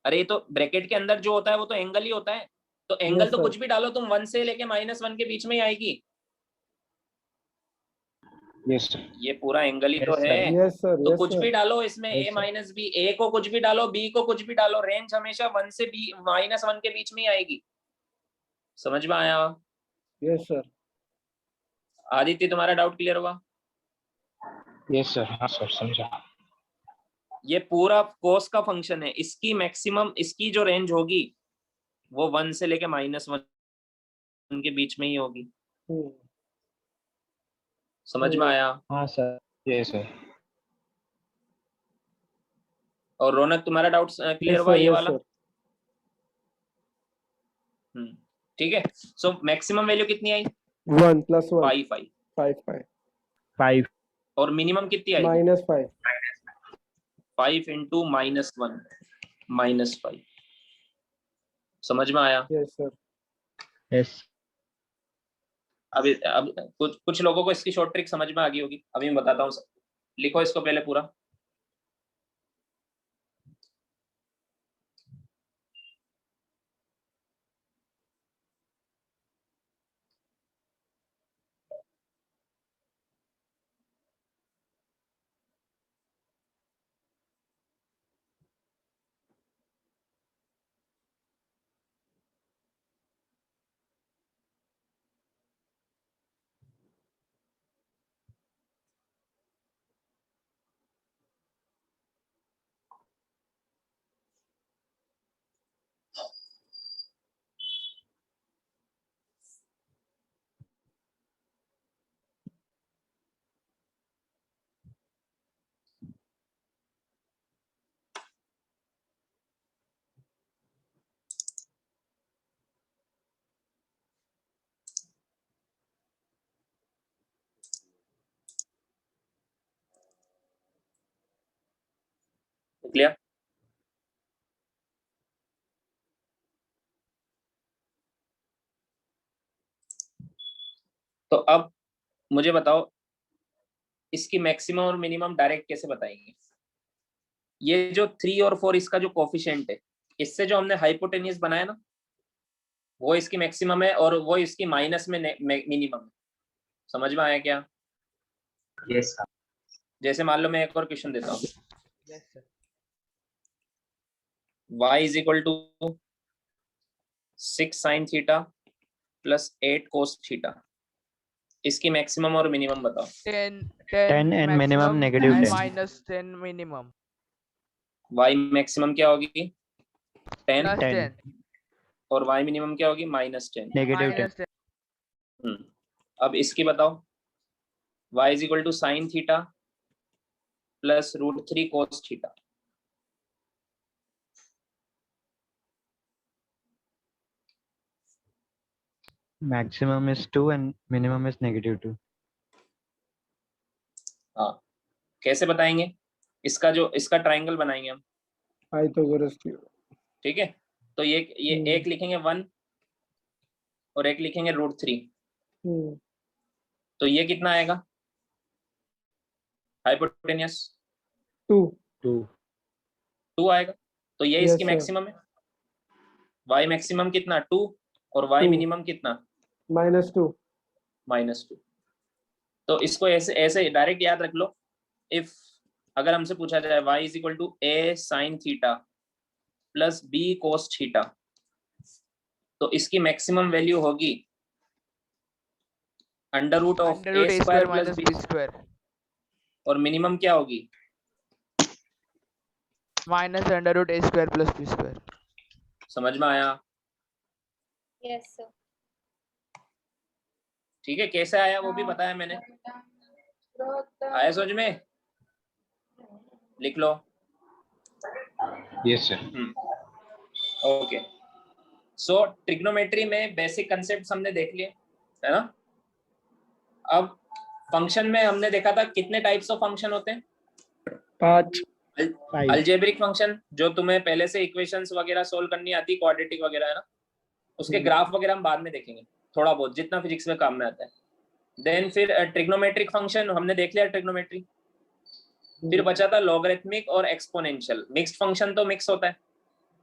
A: अरे ये तो ब्रैकेट के अंदर जो होता है वो तो एंगल ही होता है, तो एंगल
B: यस
A: तो
B: सर।
A: कुछ भी डालो तुम, 1 से लेके -1 के बीच में ही आएगी।
F: Yes sir.
A: ये पूरा एंगल ही
C: Yes,
A: तो है।
C: sir.
B: Yes sir.
A: तो
B: यस
A: कुछ
B: सर।
A: भी डालो इसमें,
C: Yes,
A: ए
C: sir.
A: माइनस बी, ए को कुछ भी डालो, बी को कुछ भी डालो, रेंज हमेशा 1 से बी -1 के बीच में ही आएगी। समझ में आया?
B: Yes sir.
A: आदित्य तुम्हारा डाउट क्लियर हुआ?
F: Yes sir. हाँ सर, समझा।
A: ये पूरा कोस का फंक्शन है, इसकी मैक्सिमम, इसकी जो रेंज होगी वो 1 से लेके -1 के बीच में ही होगी। समझ में आया?
C: हाँ सर.
F: Yes sir.
A: और रौनक तुम्हारा डाउट क्लियर
B: यस
A: हुआ
B: सर।
A: ये
B: यस
A: वाला?
B: सर।
A: ठीक है। सो मैक्सिमम वैल्यू कितनी आई?
B: 1 + 1
A: 5 आई।
B: 5
C: 5.
A: और मिनिमम कितनी आएगी?
B: -5।
A: 5 इंटू -1 -5। समझ में आया?
B: Yes sir.
C: Yes.
A: अब कुछ लोगों को इसकी शॉर्ट ट्रिक समझ में आ गई होगी, अभी मैं बताता हूँ। लिखो इसको पहले पूरा। लिख लिया? तो अब मुझे बताओ, इसकी मैक्सिमम और मिनिमम डायरेक्ट कैसे बताएंगे? ये जो 3 और 4 इसका जो कोफिशिएंट है, इससे जो हमने हाइपोटेन्यूज बनाया ना, वो इसकी मैक्सिमम है और वो इसकी माइनस में मिनिमम है। समझ में आया क्या?
F: Yes sir.
A: जैसे मान लो मैं एक और क्वेश्चन देता हूँ,
D: yes sir.
A: y is equal to 6 sin theta plus 8 cos theta, इसकी मैक्सिमम और मिनिमम बताओ।
D: 10
C: 10 and minimum
D: maximum
C: negative
D: and
C: 10.
D: -10 minimum.
A: y maximum क्या होगी? 10
D: Plus
C: 10.
D: 10
A: और y मिनिमम क्या होगी? -10।
C: Negative 10.
D: -10.
A: अब इसकी बताओ, y is equal to sine theta plus √3 cos theta,
C: Maximum is 2 and minimum is -2.
A: हाँ कैसे बताएंगे? इसका ट्राइंगल बनाएंगे हम।
B: Pythagoras theorem.
A: ठीक है, तो ये एक लिखेंगे 1 और एक लिखेंगे √3, तो ये कितना आएगा? हाइपोटेन्यूस
B: 2।
C: 2.
A: 2 आएगा, तो ये
B: Yes,
A: इसकी
B: sir.
A: मैक्सिमम है। y मैक्सिमम कितना 2 और y
B: 2
A: मिनिमम कितना
B: -2
A: -2। तो इसको ऐसे ऐसे डायरेक्ट याद रख लो। इफ अगर हमसे पूछा जाए y is equal to a sin theta plus b cos theta, तो इसकी मैक्सिमम वैल्यू होगी under root of
D: under root
A: a
D: A
A: square
D: square
A: plus
D: minus
A: b,
D: B square
A: और मिनिमम क्या होगी
D: minus under root A square plus B square.
A: समझ में आया?
E: Yes, sir.
A: ठीक है, कैसे आया वो भी बताया मैंने। आया समझ में? लिख लो।
F: Yes sir.
A: Okay, so trigonometry में बेसिक कंसेप्ट हमने देख लिए है ना। अब फंक्शन में हमने देखा था कितने टाइप्स ऑफ फंक्शन होते हैं।
B: 5
A: अलजेब्रिक फंक्शन जो तुम्हें पहले से इक्वेशंस वगैरह सोल्व करनी आती, क्वाड्रेटिक वगैरह है ना, उसके ग्राफ वगैरह हम बाद में देखेंगे थोड़ा बहुत, जितना फिजिक्स में काम में आता है। देन फिर ट्रिग्नोमेट्रिक फंक्शन हमने देख लिया ट्रिग्नोमेट्री। फिर बचा था लॉगरिथमिक और एक्सपोनेंशियल। मिक्स्ड फंक्शन तो मिक्स होता है,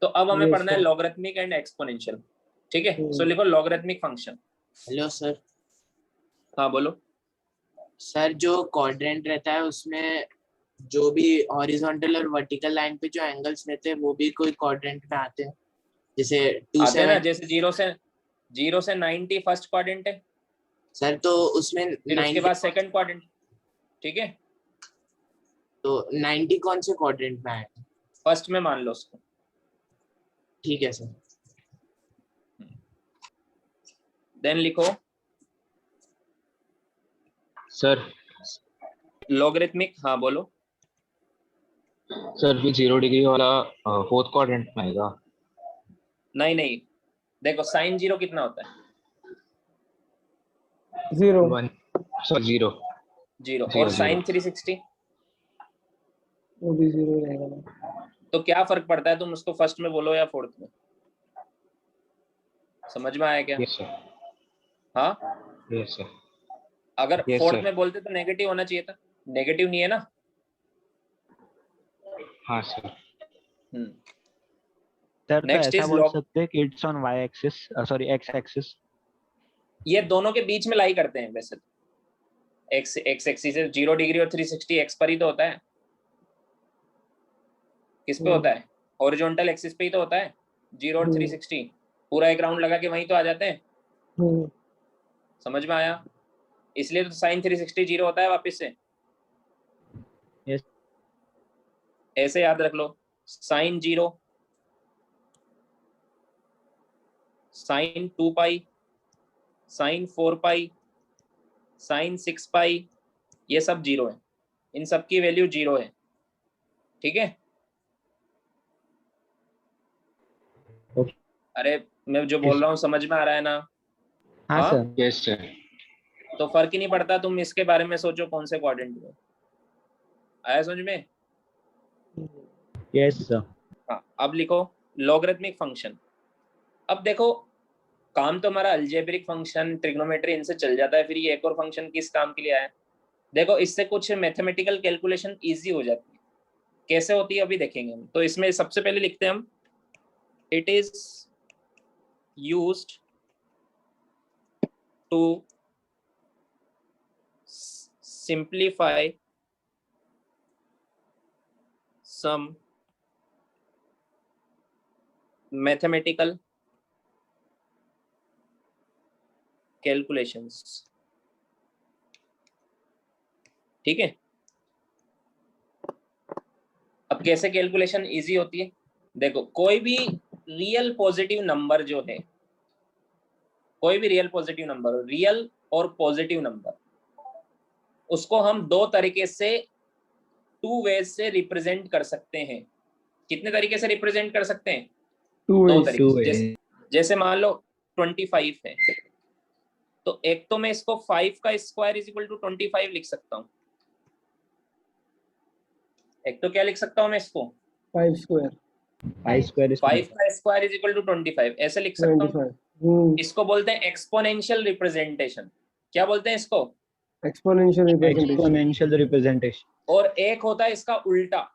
A: तो अब हमें
B: Yes,
A: पढ़ना है
B: sir.
A: Logarithmic and exponential. ठीक है, सो लिखो लॉगरिथमिक फंक्शन।
G: Hello sir.
A: हाँ बोलो।
G: सर जो क्वाड्रेंट रहता है उसमें जो भी हॉरिजॉन्टल और वर्टिकल लाइन पे जो एंगल्स रहते हैं वो भी कोई क्वाड्रेंट में आते हैं, जैसे
A: आते हैं ना,
G: 27।
A: जैसे 0 से 90 फर्स्ट क्वाड्रेंट है,
G: सर तो उसमें
A: फिर उसके
G: 90
A: बाद सेकंड क्वाड्रेंट। ठीक है,
G: तो 90 कौन से क्वाड्रेंट में आएगा?
A: फर्स्ट में मान लो उसको।
G: ठीक है सर।
A: देन लिखो
F: सर
A: लॉगरिथमिक। हाँ बोलो।
F: सर फिर 0 डिग्री वाला फोर्थ क्वाड्रेंट में आएगा?
A: नहीं नहीं, देखो साइन 0 कितना होता है
B: 0
F: 1 सर 0
A: 0,
F: Zero,
A: और साइन
F: zero.
A: 360
B: वो भी 0 रहेगा।
A: तो क्या फर्क पड़ता है, तुम उसको फर्स्ट में बोलो या फोर्थ में। समझ में आया क्या?
F: Yes sir.
A: हाँ,
F: यस सर।
A: अगर
F: Yes,
A: फोर्थ
F: sir.
A: में बोलते तो नेगेटिव होना चाहिए था, नेगेटिव नहीं है ना।
F: हाँ सर।
C: सर तो
A: Next
C: ऐसा
A: is
C: बोल
A: log-
C: सकते हैं कि it's on y axis, sorry x axis.
A: ये दोनों के बीच में लाई करते हैं वैसे। एक्स एक्सिस 0 डिग्री और 360 एक्स पर ही तो होता है। किस पे होता है? हॉरिजॉन्टल एक्सिस पे ही तो होता है 0 और 360। पूरा एक राउंड लगा के वहीं तो आ जाते हैं। समझ में आया? इसलिए तो साइन 360 0 होता है वापस से।
C: Yes.
A: ऐसे याद रख लो, साइन 0, साइन 2 पाई, साइन 4 पाई, साइन 6 पाई, ये सब 0 है। इन सब की वैल्यू 0 है। ठीक है।
C: Okay.
A: अरे मैं जो बोल रहा हूँ समझ में आ रहा है ना?
C: हाँ सर।
F: Yes sir.
A: तो फर्क ही नहीं पड़ता, तुम इसके बारे में सोचो कौन से क्वाड्रेंट में। आया समझ में?
C: Yes sir.
A: हाँ, अब लिखो लॉगरिथमिक फंक्शन। अब देखो काम तो हमारा अलजेब्रिक फंक्शन, ट्रिग्नोमेट्री, इनसे चल जाता है। फिर ये एक और फंक्शन किस काम के लिए आया है? देखो इससे कुछ मैथमेटिकल कैलकुलेशन इजी हो जाती है। कैसे होती है अभी देखेंगे हम। तो इसमें सबसे पहले लिखते हैं हम, it is used to simplify some mathematical calculations। ठीक है। अब कैसे कैलकुलेशन इजी होती है? देखो कोई भी रियल पॉजिटिव नंबर जो है, कोई भी रियल पॉजिटिव नंबर, रियल और पॉजिटिव नंबर, उसको हम दो तरीके से, 2 वेज से रिप्रेजेंट कर सकते हैं। कितने तरीके से रिप्रेजेंट कर सकते हैं? 2 तरीके से। जैसे मान लो 25 है, तो एक तो मैं इसको 5 का स्क्वायर इज इक्वल टू 25 लिख सकता हूँ। एक तो क्या लिख सकता हूँ मैं इसको?
B: 5 स्क्वायर
A: 5 का स्क्वायर इज इक्वल टू 25 ऐसे लिख सकता हूँ। इसको बोलते हैं एक्सपोनेंशियल रिप्रेजेंटेशन। क्या बोलते हैं इसको?
B: Exponential
C: representation.
A: और एक होता है इसका उल्टा,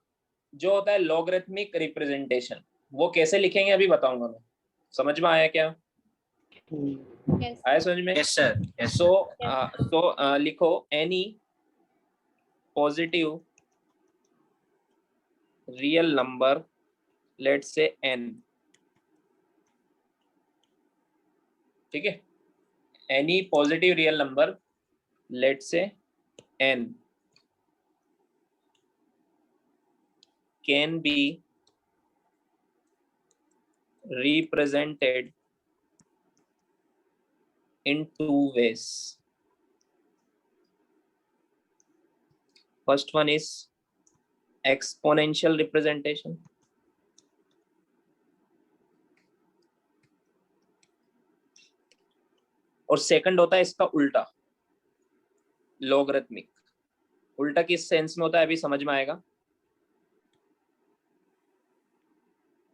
A: जो होता है लॉगरिथमिक रिप्रेजेंटेशन। वो कैसे लिखेंगे अभी बताऊंगा मैं। समझ में आया क्या?
E: Yes.
A: आया समझ में?
H: Yes, sir. Yes, sir.
A: So लिखो any positive real number, let's say n, ठीक है? Any positive real number, let's say n, can be represented in two ways. First one is exponential representation. और second होता है इसका उल्टा, logarithmic. उल्टा किस सेंस में होता है अभी समझ में आएगा।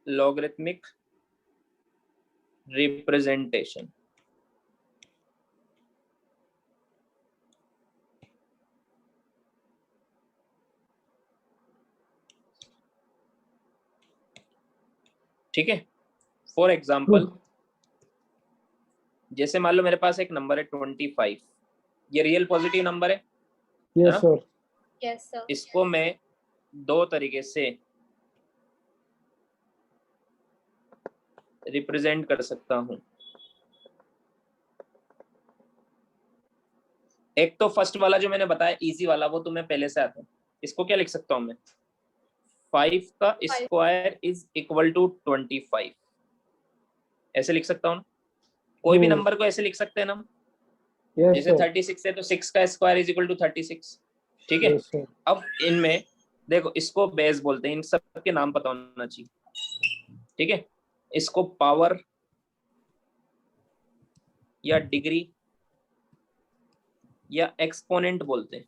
A: लॉगरिथमिक रिप्रेजेंटेशन, ठीक है। फॉर एग्जाम्पल, जैसे मान लो मेरे पास एक नंबर है 25, ये रियल पॉजिटिव नंबर है।
B: Yes sir.
E: Yes, sir.
A: इसको मैं दो तरीके से रिप्रेजेंट कर सकता हूं। एक तो फर्स्ट वाला जो मैंने बताया इजी वाला, वो तुम्हें पहले से आता है। इसको क्या लिख सकता हूं मैं? 5 का स्क्वायर इज इक्वल टू 25, ऐसे लिख सकता हूं ना? कोई भी नंबर को ऐसे लिख सकते हैं ना।
B: यस
A: जैसे 36 है तो 6 का स्क्वायर इज इक्वल टू 36, ठीक है।
B: Yes sir.
A: अब इनमें देखो, इसको बेस बोलते हैं, इन सब के नाम पता होना चाहिए, ठीक है। इसको पावर या डिग्री या एक्सपोनेंट बोलते हैं,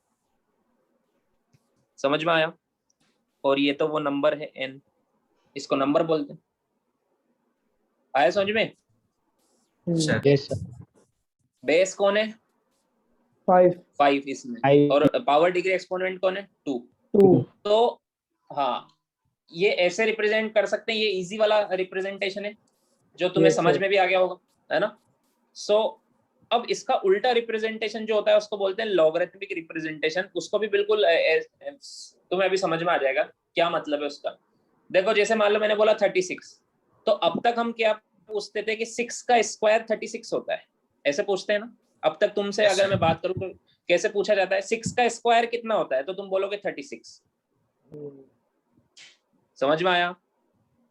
A: समझ में आया। और ये तो वो नंबर है n, इसको नंबर बोलते हैं। आया समझ में?
H: Sir.
C: Yes, sir.
A: बेस कौन है? 5 इसमें,
C: Five.
A: और पावर डिग्री एक्सपोनेंट कौन है? 2।
B: 2।
A: तो हाँ, ये ऐसे रिप्रेजेंट कर सकते हैं। ये इजी वाला रिप्रेजेंटेशन है जो तुम्हें
B: Yes,
A: समझ
B: sir.
A: में भी आ गया होगा, है ना। सो अब इसका उल्टा रिप्रेजेंटेशन जो होता है उसको बोलते हैं लॉगरिथमिक रिप्रेजेंटेशन। उसको भी बिल्कुल तुम्हें अभी समझ में आ जाएगा क्या मतलब है उसका। देखो, जैसे मान लो मैंने बोला 36, तो अब तक हम क्या पूछते थे कि 6 का स्क्वायर 36 होता है, ऐसे पूछते हैं ना। अब तक तुमसे अगर मैं बात करूं तो कैसे पूछा जाता है? 6 का स्क्वायर कितना होता है, तो तुम बोलोगे 36। समझ में आया?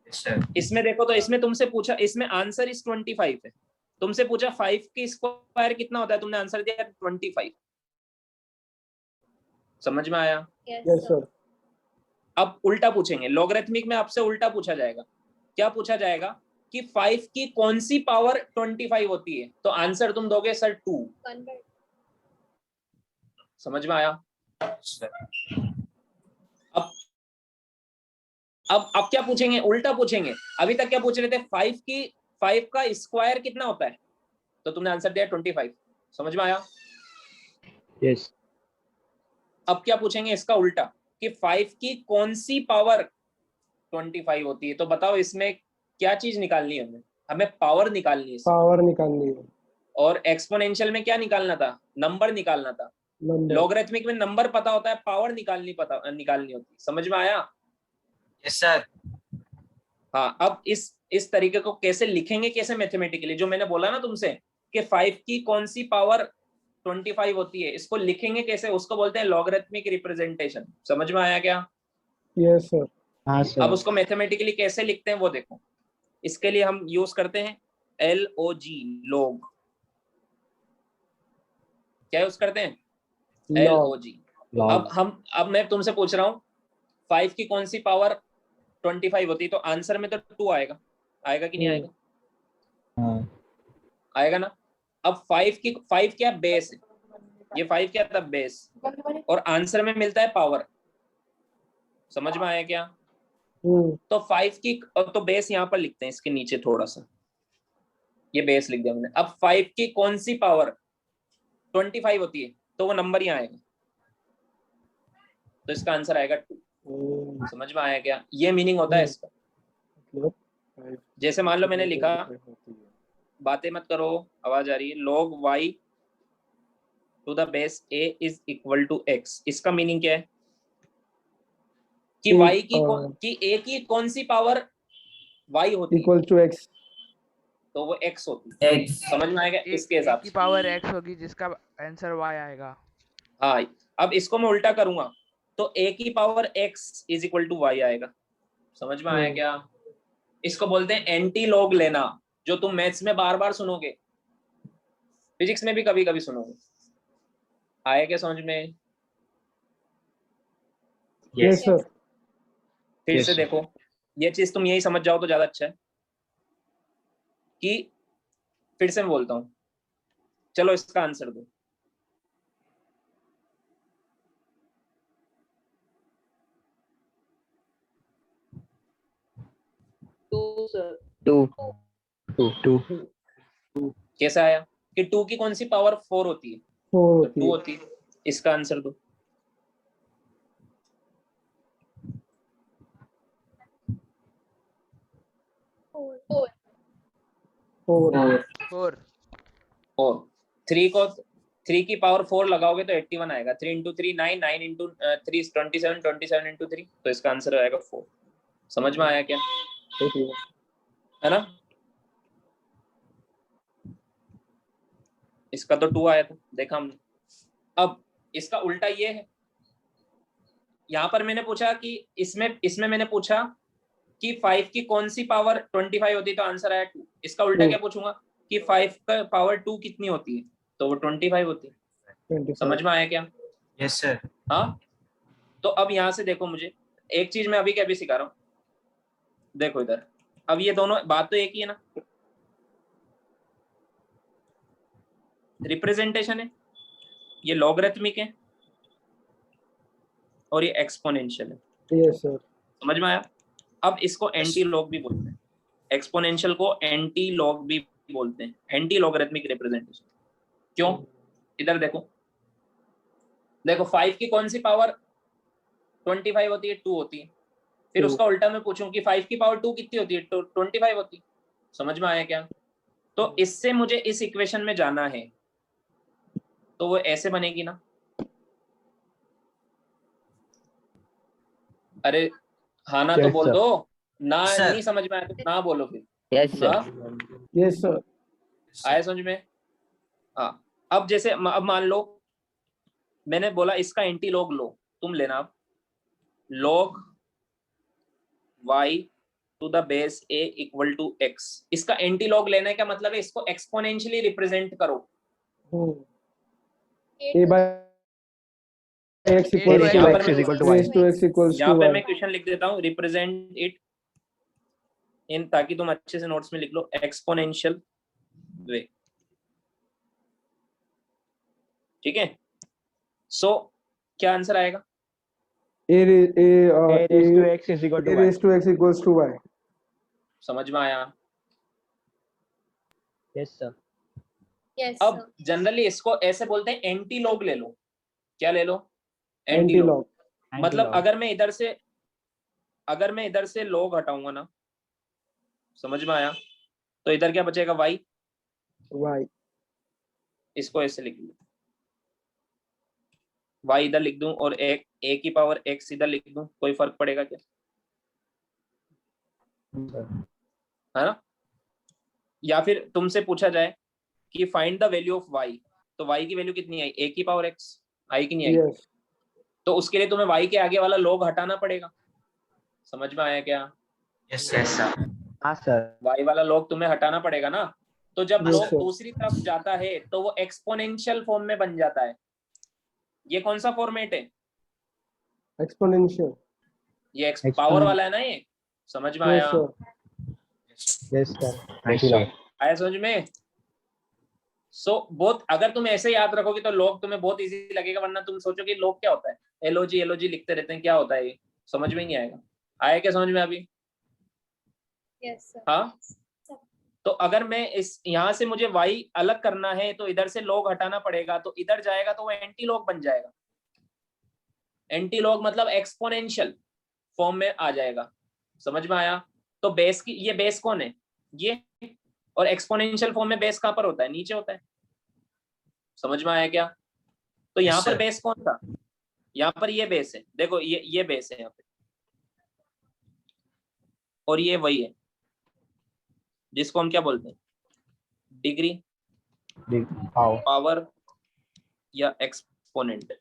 H: Yes, sir.
A: इसमें देखो, तो इसमें तुमसे पूछा, इसमें आंसर इस 25 है। तुमसे पूछा 5 की स्क्वायर कितना होता है, तुमने आंसर दिया 25। समझ में आया?
E: Yes,
B: yes
E: sir.
B: सर।
A: अब उल्टा पूछेंगे, लॉगरिथमिक में आपसे उल्टा पूछा जाएगा। क्या पूछा जाएगा कि 5 की कौन सी पावर 25 होती है, तो आंसर तुम दोगे सर 2।
E: Convert.
A: समझ में आया?
H: Sir.
A: अब क्या पूछेंगे? उल्टा पूछेंगे। अभी तक क्या पूछ रहे थे? 5 का स्क्वायर कितना होता है, तो तुमने आंसर दिया 25। समझ में आया?
C: Yes.
A: अब क्या पूछेंगे इसका उल्टा कि 5 की कौन सी पावर 25 होती है, तो बताओ इसमें क्या चीज निकालनी है? हमें पावर निकालनी है।
B: पावर निकालनी है।
A: और एक्सपोनेंशियल में क्या निकालना था? नंबर निकालना था।
B: नंबर।
A: लॉगरिथमिक में नंबर पता होता है, पावर निकालनी होती है। समझ में आया?
H: Yes, sir.
A: हाँ, अब इस तरीके को कैसे लिखेंगे, कैसे मैथमेटिकली, जो मैंने बोला ना तुमसे कि 5 की कौन सी पावर 25 होती है, इसको लिखेंगे कैसे, उसको बोलते हैं लॉगरिथमिक रिप्रेजेंटेशन। समझ में आया क्या?
B: Yes sir.
C: हाँ
A: अब
C: सर।
A: उसको मैथमेटिकली कैसे लिखते हैं वो देखो। इसके लिए हम यूज करते हैं LOG, लॉग। क्या यूज करते हैं? LOG। अब मैं तुमसे पूछ रहा हूँ 5 की कौन सी पावर 25 होती है, तो आंसर में तो 2 आएगा कि नहीं आएगा?
C: हाँ।
A: आएगा ना। अब 5 क्या बेस है, ये 5 क्या था? बेस। और आंसर में मिलता है पावर। समझ में आया क्या? तो 5 की तो बेस यहाँ पर लिखते हैं, इसके नीचे थोड़ा सा ये बेस लिख दिया मैंने। अब 5 की कौन सी पावर 25 होती है, तो वो नंबर यहाँ आएगा, तो इसका आंसर आएगा 2। समझ में आया क्या? ये मीनिंग होता है इसका। जैसे मान लो मैंने लिखा,
B: 25 होती है।
A: बातें मत करो, आवाज आ रही है, log y to the base a is equal to x। इसका मीनिंग क्या है कि y की a की कौन सी पावर y होती है,
B: इक्वल टू x।
A: तो वो x होती है।
H: X
A: समझ में आएगा इसके हिसाब
D: की
A: से।
D: पावर x होगी जिसका आंसर y आएगा।
A: हाँ, अब इसको मैं उल्टा करूंगा तो a की power x is equal to y आएगा। समझ में आया क्या? इसको बोलते हैं एंटी लॉग लेना, जो तुम मैथ्स में बार बार सुनोगे, फिजिक्स में भी कभी कभी सुनोगे। आया क्या समझ में?
B: Yes sir.
A: फिर
F: Yes,
A: से
F: sir.
A: देखो, ये चीज तुम यही समझ जाओ तो ज्यादा अच्छा है। कि फिर से मैं बोलता हूं, चलो इसका आंसर दो।
C: टू
A: कैसा आया कि 2 की कौन सी पावर 4 होती है?
B: 4
A: तो 2 होती है। इसका आंसर दो।
E: Four.
B: 4
A: और 3 की पावर 4 लगाओगे तो 81 आएगा। 3 इंटू 3 9, 9 इंटू 3 27, 27 इंटू 3, तो इसका आंसर आएगा 4। समझ में आया क्या? है ना? इसका तो 2 आया था, देखा हमने। अब इसका उल्टा ये है, यहाँ पर मैंने पूछा कि इसमें मैंने पूछा कि 5 की कौन सी पावर 25 होती है, तो आंसर आया 2। इसका उल्टा क्या पूछूंगा कि 5 का पावर 2 कितनी होती है, तो वो 25 होती है। समझ में आया क्या?
H: Yes sir.
A: हाँ, तो अब यहाँ से देखो, मुझे एक चीज मैं अभी क्या भी सिखा रहा हूँ। देखो इधर, अब ये दोनों बात तो एक ही है ना, रिप्रेजेंटेशन है, ये लॉगरिथमिक है और ये एक्सपोनेंशियल है।
B: Yes sir.
A: समझ में आया? अब इसको एंटी लॉग भी बोलते हैं, एक्सपोनेंशियल को एंटी लॉग भी बोलते हैं, एंटी लॉगरिथमिक रिप्रेजेंटेशन। क्यों? इधर देखो, देखो 5 की कौन सी पावर 25 होती है? 2 होती है। फिर उसका उल्टा मैं पूछूं कि 5 की पावर 2 कितनी होती है? तो 25 होती है। समझ में आया क्या? तो इससे मुझे इस इक्वेशन में जाना है, तो वो ऐसे बनेगी ना। अरे हाँ ना तो बोल दो ना,
H: Sir.
A: नहीं समझ में आया तो ना बोलो फिर।
C: यस
A: हाँ?
B: Yes sir.
A: आया समझ में? हाँ, अब जैसे अब मान लो मैंने बोला इसका एंटी लॉग लो, तुम लेना अब log y to the base a equal to x। इसका एंटी लॉग लेने का मतलब है इसको एक्सपोनेंशियली रिप्रेजेंट करो।
B: a by x
D: A to
B: equals to
D: x
B: y। to x equals
A: यहाँ
B: to
A: पे
B: y।
A: मैं क्वेश्चन लिख देता हूँ, रिप्रेजेंट इट इन, ताकि तुम अच्छे से नोट्स में लिख लो, एक्सपोनेंशियल वे। ठीक है? सो क्या आंसर आएगा?
B: a raised to
C: x is equal
B: a raised to x equals to y।
A: समझ में आया?
C: Yes sir.
E: Yes,
A: अब
E: sir.
A: जनरली इसको ऐसे बोलते हैं एंटी लॉग ले लो। क्या ले लो? Anti
B: anti
A: log.
B: लॉग।
A: मतलब अगर मैं इधर से लॉग हटाऊंगा ना, समझ में आया, तो इधर क्या बचेगा? y।
B: y।
A: इसको ऐसे लिख लो, y इधर लिख दूं और a की पावर x इधर लिख दूं, कोई फर्क पड़ेगा क्या? है ना? या फिर तुमसे पूछा जाए कि find the value of y, तो y की वैल्यू कितनी आई? a की पावर x आई कि नहीं आई?
B: यस।
A: तो उसके लिए तुम्हें y के आगे वाला log हटाना पड़ेगा। समझ में आया क्या?
H: Yes sir.
C: हाँ सर।
A: y वाला log तुम्हें हटाना पड़ेगा ना। तो जब
B: Yes,
A: log
B: sir.
A: दूसरी तरफ जाता है तो वो एक्सपोनेंशियल फॉर्म में बन जाता है। ये कौन सा फॉर्मेट है?
B: एक्सपोनेंशियल।
A: ये पावर वाला है ना ये। समझ में आया?
B: Sir.
C: Yes sir.
F: Yes, sir.
A: आया समझ में? बहुत अगर तुम ऐसे याद रखोगे तो log तुम्हें बहुत इजी लगेगा, वरना तुम सोचोगे log क्या होता है, LOG लिखते रहते हैं, क्या होता है ये, समझ में ही नहीं आएगा। आया क्या समझ में अभी?
E: Yes, sir.
A: हाँ, तो अगर मैं इस यहाँ से मुझे y अलग करना है तो इधर से log हटाना पड़ेगा, तो इधर जाएगा तो वो एंटी लॉग बन जाएगा। एंटी लॉग मतलब एक्सपोनेंशियल फॉर्म में आ जाएगा। समझ में आया? तो बेस की, ये बेस कौन है, ये, और एक्सपोनेंशियल फॉर्म में बेस कहाँ पर होता है, नीचे होता है। समझ में आया क्या? तो यहाँ
H: Yes,
A: पर
H: sir.
A: बेस कौन था, यहाँ पर ये बेस है, देखो ये बेस है यहाँ पे, और ये वही है जिसको हम क्या बोलते हैं, डिग्री, पावर या एक्सपोनेंट,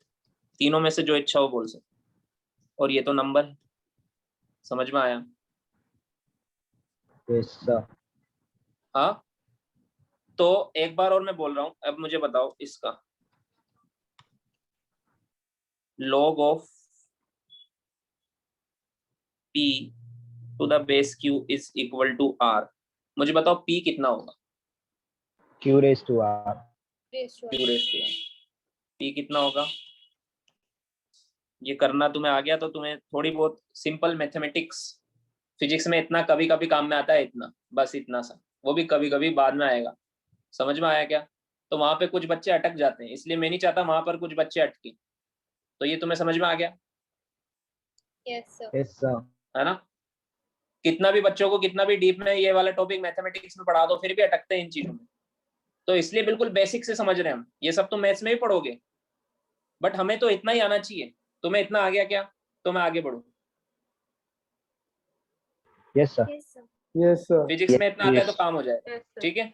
A: तीनों में से जो इच्छा हो बोल सकते। और ये तो नंबर है। समझ में आया?
C: Yes, sir.
A: हाँ, तो एक बार और मैं बोल रहा हूं, अब मुझे बताओ इसका log of p to the base q is equal to r। मुझे बताओ p कितना होगा,
C: Q raised to R.
E: Raised to
A: q raise to r, p कितना होगा? ये करना तुम्हें आ गया तो तुम्हें थोड़ी बहुत सिंपल मैथमेटिक्स, फिजिक्स में इतना कभी कभी काम में आता है, इतना बस, इतना सा, वो भी कभी कभी बाद में आएगा। समझ में आया क्या? तो वहां पे कुछ बच्चे अटक जाते हैं, इसलिए मैं नहीं चाहता वहां पर कुछ बच्चे अटके। तो ये तुम्हें समझ में आ गया
E: Yes, sir.
C: Yes, sir.
A: है ना? कितना भी बच्चों को कितना भी डीप में ये वाला टॉपिक मैथमेटिक्स में पढ़ा दो, फिर भी अटकते हैं इन चीजों में। तो इसलिए बिल्कुल बेसिक से समझ रहे हैं हम, ये सब तो मैथ्स में ही पढ़ोगे, बट हमें तो इतना ही आना चाहिए। तुम्हें इतना आ गया क्या, तो मैं आगे बढ़ू।
C: Yes, sir.
E: Yes, sir.
B: Yes, sir.
A: Physics में इतना आता है तो
F: Yes.
A: काम हो जाए,
E: Yes, sir.
A: ठीक है?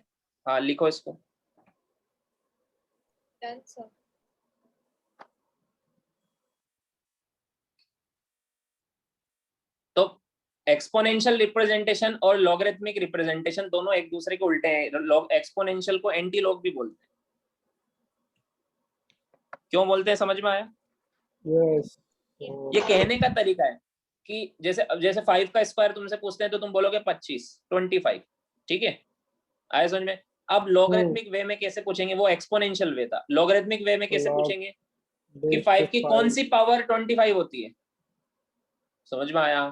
A: हाँ, लिखो इसको।
E: Done, sir.
A: तो एक्सपोनेंशियल रिप्रेजेंटेशन और लॉगरिथमिक रिप्रेजेंटेशन दोनों एक दूसरे के उल्टे हैं। एक्सपोनेंशियल को एंटी लॉग भी बोलते हैं। क्यों बोलते हैं, समझ में आया?
B: Yes.
A: ये कहने का तरीका है कि जैसे 5 का स्क्वायर तुमसे पूछते हैं तो तुम बोलोगे 25, ठीक है? आया समझ में? अब लॉगरिथमिक वे में कैसे पूछेंगे, वो एक्सपोनेंशियल वे था। लॉगरिथमिक वे में कैसे
B: Log
A: पूछेंगे कि
B: base
A: 5
B: to
A: की कौन
B: 5.
A: सी पावर 25 होती है। समझ में आया?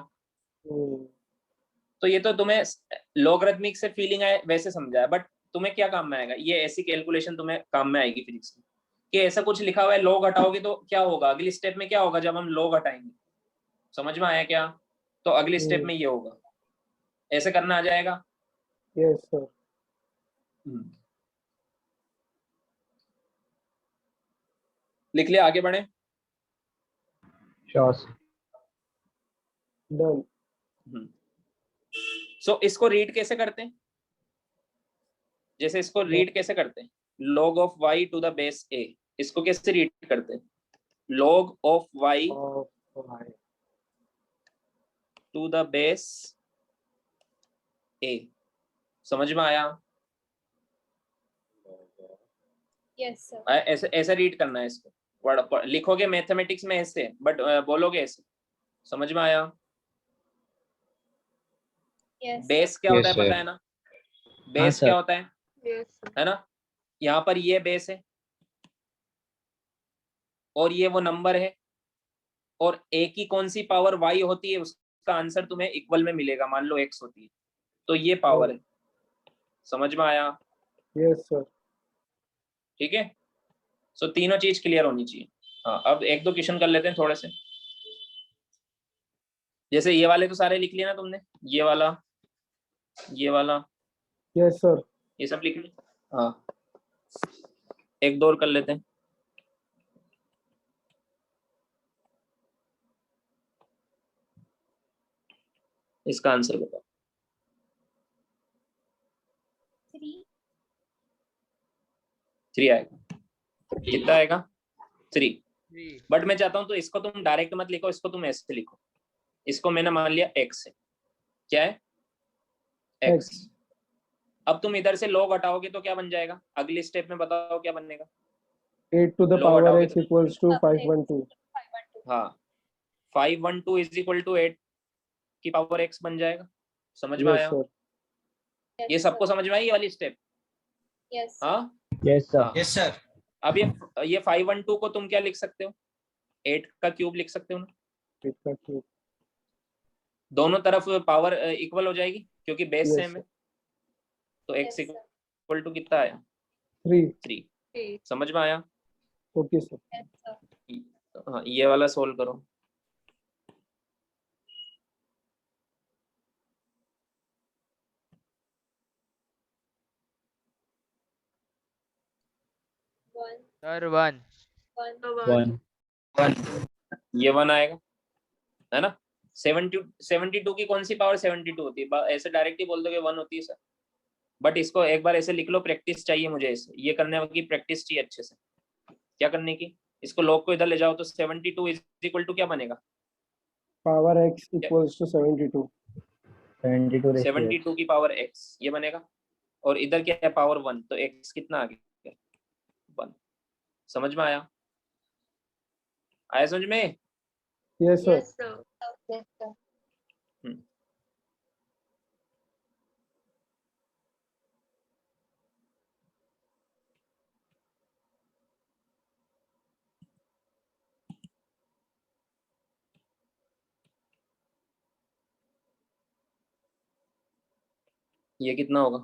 A: तो ये तो तुम्हें लॉगरिथमिक से फीलिंग आए वैसे समझा है, बट तुम्हें क्या काम में आएगा, ये ऐसी कैलकुलेशन तुम्हें काम में आएगी फिजिक्स में कि ऐसा कुछ लिखा हुआ है, लॉग हटाओगे तो क्या होगा, अगली स्टेप में क्या होगा जब हम लॉग हटाएंगे। समझ में आया क्या? तो अगली स्टेप में ये होगा, ऐसे करना आ जाएगा।
B: Yes, sir.
A: लिख लिया, आगे बढ़े।
C: Sure, sir.
B: Done.
A: सो इसको रीड कैसे करते हैं, जैसे इसको रीड कैसे करते हैं, log of y to the base a, इसको कैसे रीड करते हैं, log of y
B: Of y.
A: To the base a। समझ में आया?
E: Yes, sir.
A: ऐसे ऐसे रीड करना है इसको, लिखोगे मैथमेटिक्स में ऐसे, बट बोलोगे ऐसे। समझ में आया?
E: Yes, sir.
A: बेस क्या होता है,
F: Yes, sir.
A: पता है ना? Base
C: sir.
A: क्या होता है,
E: Yes, sir.
A: है ना? यहाँ पर ये बेस है और ये वो नंबर है, और a की कौन सी पावर y होती है, उसका आंसर तुम्हें इक्वल में मिलेगा। मान लो x होती है तो ये पावर है। समझ में आया?
B: Yes, sir.
A: ठीक है? सो तीनों चीज क्लियर होनी चाहिए। हाँ, अब एक दो क्वेश्चन कर लेते हैं थोड़े से। जैसे ये वाले तो सारे लिख लिए ना तुमने, ये वाला, ये वाला,
B: Yes, sir.
A: ये सब लिख लिए। हाँ, एक दो और कर लेते हैं। इसका आंसर बताओ।
E: 3.
A: 3 आएगा। कितना आएगा? 3।
D: 3.
A: बट मैं चाहता हूं तो इसको तुम डायरेक्ट मत लिखो, इसको तुम ऐसे लिखो। इसको मैंने मान लिया x है। क्या है? x। अब तुम इधर से log हटाओगे तो क्या बन जाएगा, अगली स्टेप में बताओ क्या बनेगा।
B: 8 to the
A: Log
B: power
A: हटाओगे
B: x
A: तो
B: equals to 512.
E: 512.
A: हाँ, 512 इज इक्वल टू 8 की पावर x बन जाएगा। समझ में
B: Yes,
A: आया?
B: sir.
E: Yes,
A: ये सबको
E: sir.
A: समझ में आई ये वाली स्टेप?
E: Yes, sir.
A: हाँ,
C: Yes, sir.
A: हाँ।
H: Yes, sir.
A: अब ये 512 को तुम क्या लिख सकते हो, 8 का क्यूब लिख सकते हो ना।
B: 8 का cube.
A: दोनों तरफ पावर इक्वल हो जाएगी क्योंकि बेस
B: Yes,
A: सेम है। तो
E: Yes,
A: x
E: sir.
A: Equal to कितना आया?
B: 3.
A: 3।
E: 3.
A: समझ में आया?
B: Okay, sir.
E: Yes, sir.
A: हाँ, ये वाला सोल्व करो।
D: सर 1
A: ये 1 आएगा, है ना। 72 की कौन सी पावर 72 होती है? ऐसे डायरेक्ट ही बोल दोगे 1 होती है सर, बट इसको एक बार ऐसे लिख लो, प्रैक्टिस चाहिए मुझे इसे, ये करने की प्रैक्टिस चाहिए अच्छे से। क्या करने की? इसको लॉग को इधर ले जाओ तो 72 इज इक्वल टू क्या बनेगा?
B: Power x equals to 72।
A: 72 की पावर x ये बनेगा, और इधर क्या है? पावर 1, तो x कितना आ गया? 1। समझ में आया? आया समझ में?
B: Yes sir.
E: Yes, sir. Yes, sir.
A: ये कितना होगा?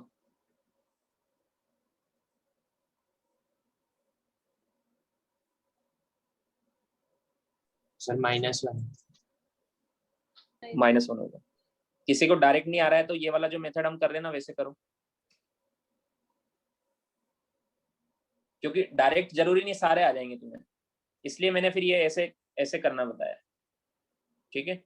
G: सर -1।
A: -1 होगा। किसी को डायरेक्ट नहीं आ रहा है तो ये वाला जो मेथड हम कर रहे हैं ना वैसे करो, क्योंकि डायरेक्ट जरूरी नहीं सारे आ जाएंगे तुम्हें, इसलिए मैंने फिर ये ऐसे ऐसे करना बताया। ठीक है,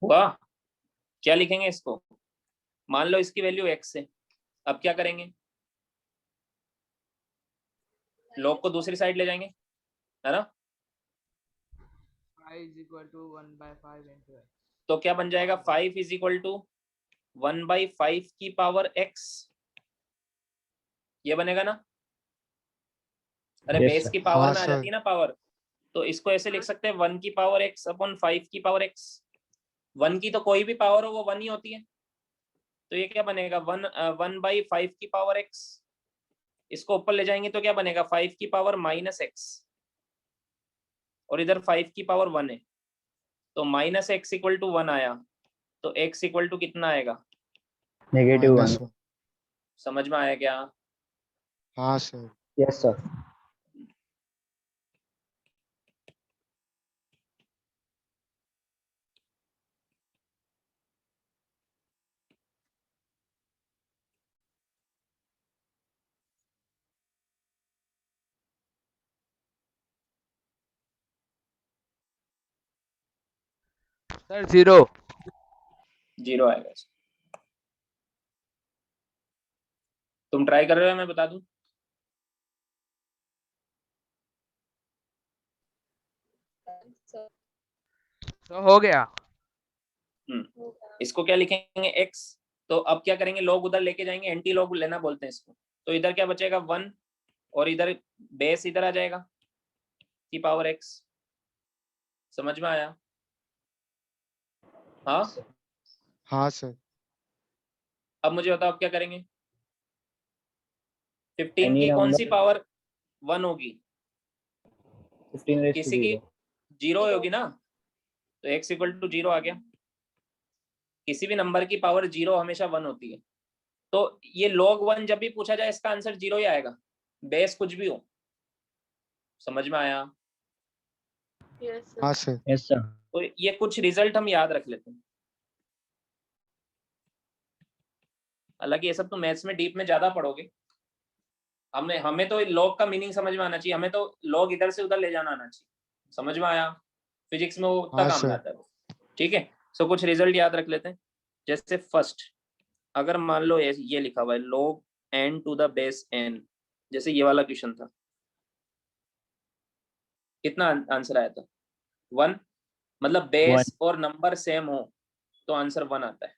A: हुआ? क्या लिखेंगे इसको? मान लो इसकी वैल्यू x है, अब क्या करेंगे? लॉग को दूसरी साइड ले जाएंगे, है ना।
D: I is equal to 1/5 into x।
A: तो क्या बन जाएगा? 5 इज इक्वल टू 1/5 की पावर x, ये बनेगा ना। अरे
C: Yes,
A: बेस
C: sir.
A: की पावर
B: हाँ
A: में आ
B: सर।
A: जाती है ना पावर, तो इसको ऐसे लिख सकते हैं 1 की पावर x अपॉन 5 की पावर x। 1 की तो कोई भी पावर हो वो 1 ही होती है, तो ये क्या बनेगा? 1/5 की पावर x। इसको ऊपर ले जाएंगे तो क्या बनेगा? 5 की पावर -x, और इधर 5 की पावर 1 है, तो -x इक्वल टू 1 आया, तो x इक्वल टू कितना आएगा?
C: -1.
A: समझ में आया क्या?
B: हाँ सर।
C: Yes, sir.
D: सर 0।
A: 0 आएगा। तुम ट्राई कर रहे हो, मैं बता दूं?
E: Sir.
D: तो हो गया।
A: इसको क्या लिखेंगे? x। तो अब क्या करेंगे? लॉग उधर लेके जाएंगे, एंटी लॉग लेना बोलते हैं इसको, तो इधर क्या बचेगा? 1, और इधर बेस इधर आ जाएगा की पावर x। समझ में आया? हाँ।
B: हाँ सर।
A: अब मुझे बताओ अब क्या करेंगे? 15 की कौन सी पावर 1 होगी?
C: 15
A: किसी की 0 होगी ना, तो x इक्वल टू 0 आ गया। किसी भी नंबर की पावर 0 हमेशा 1 होती है, तो ये log 1 जब भी पूछा जाए इसका आंसर 0 ही आएगा, बेस कुछ भी हो। समझ में आया?
E: Yes, sir.
B: हाँ सर।
C: Yes, sir.
A: तो ये कुछ रिजल्ट हम याद रख लेते हैं, हालांकि ये सब तो मैथ्स में डीप में ज्यादा पढ़ोगे। हमें तो लॉग का मीनिंग समझ में आना चाहिए, हमें तो लॉग इधर से उधर ले जाना आना चाहिए। समझ में आया? फिजिक्स में वो उतना
B: हाँ
A: काम
B: सर।
A: लाता है। ठीक है, सो कुछ रिजल्ट याद रख लेते हैं। जैसे फर्स्ट, अगर मान लो ये लिखा हुआ है log n to the base n, जैसे ये वाला क्वेश्चन था, कितना आंसर आया था? 1। मतलब बेस और नंबर सेम हो तो आंसर 1 आता है।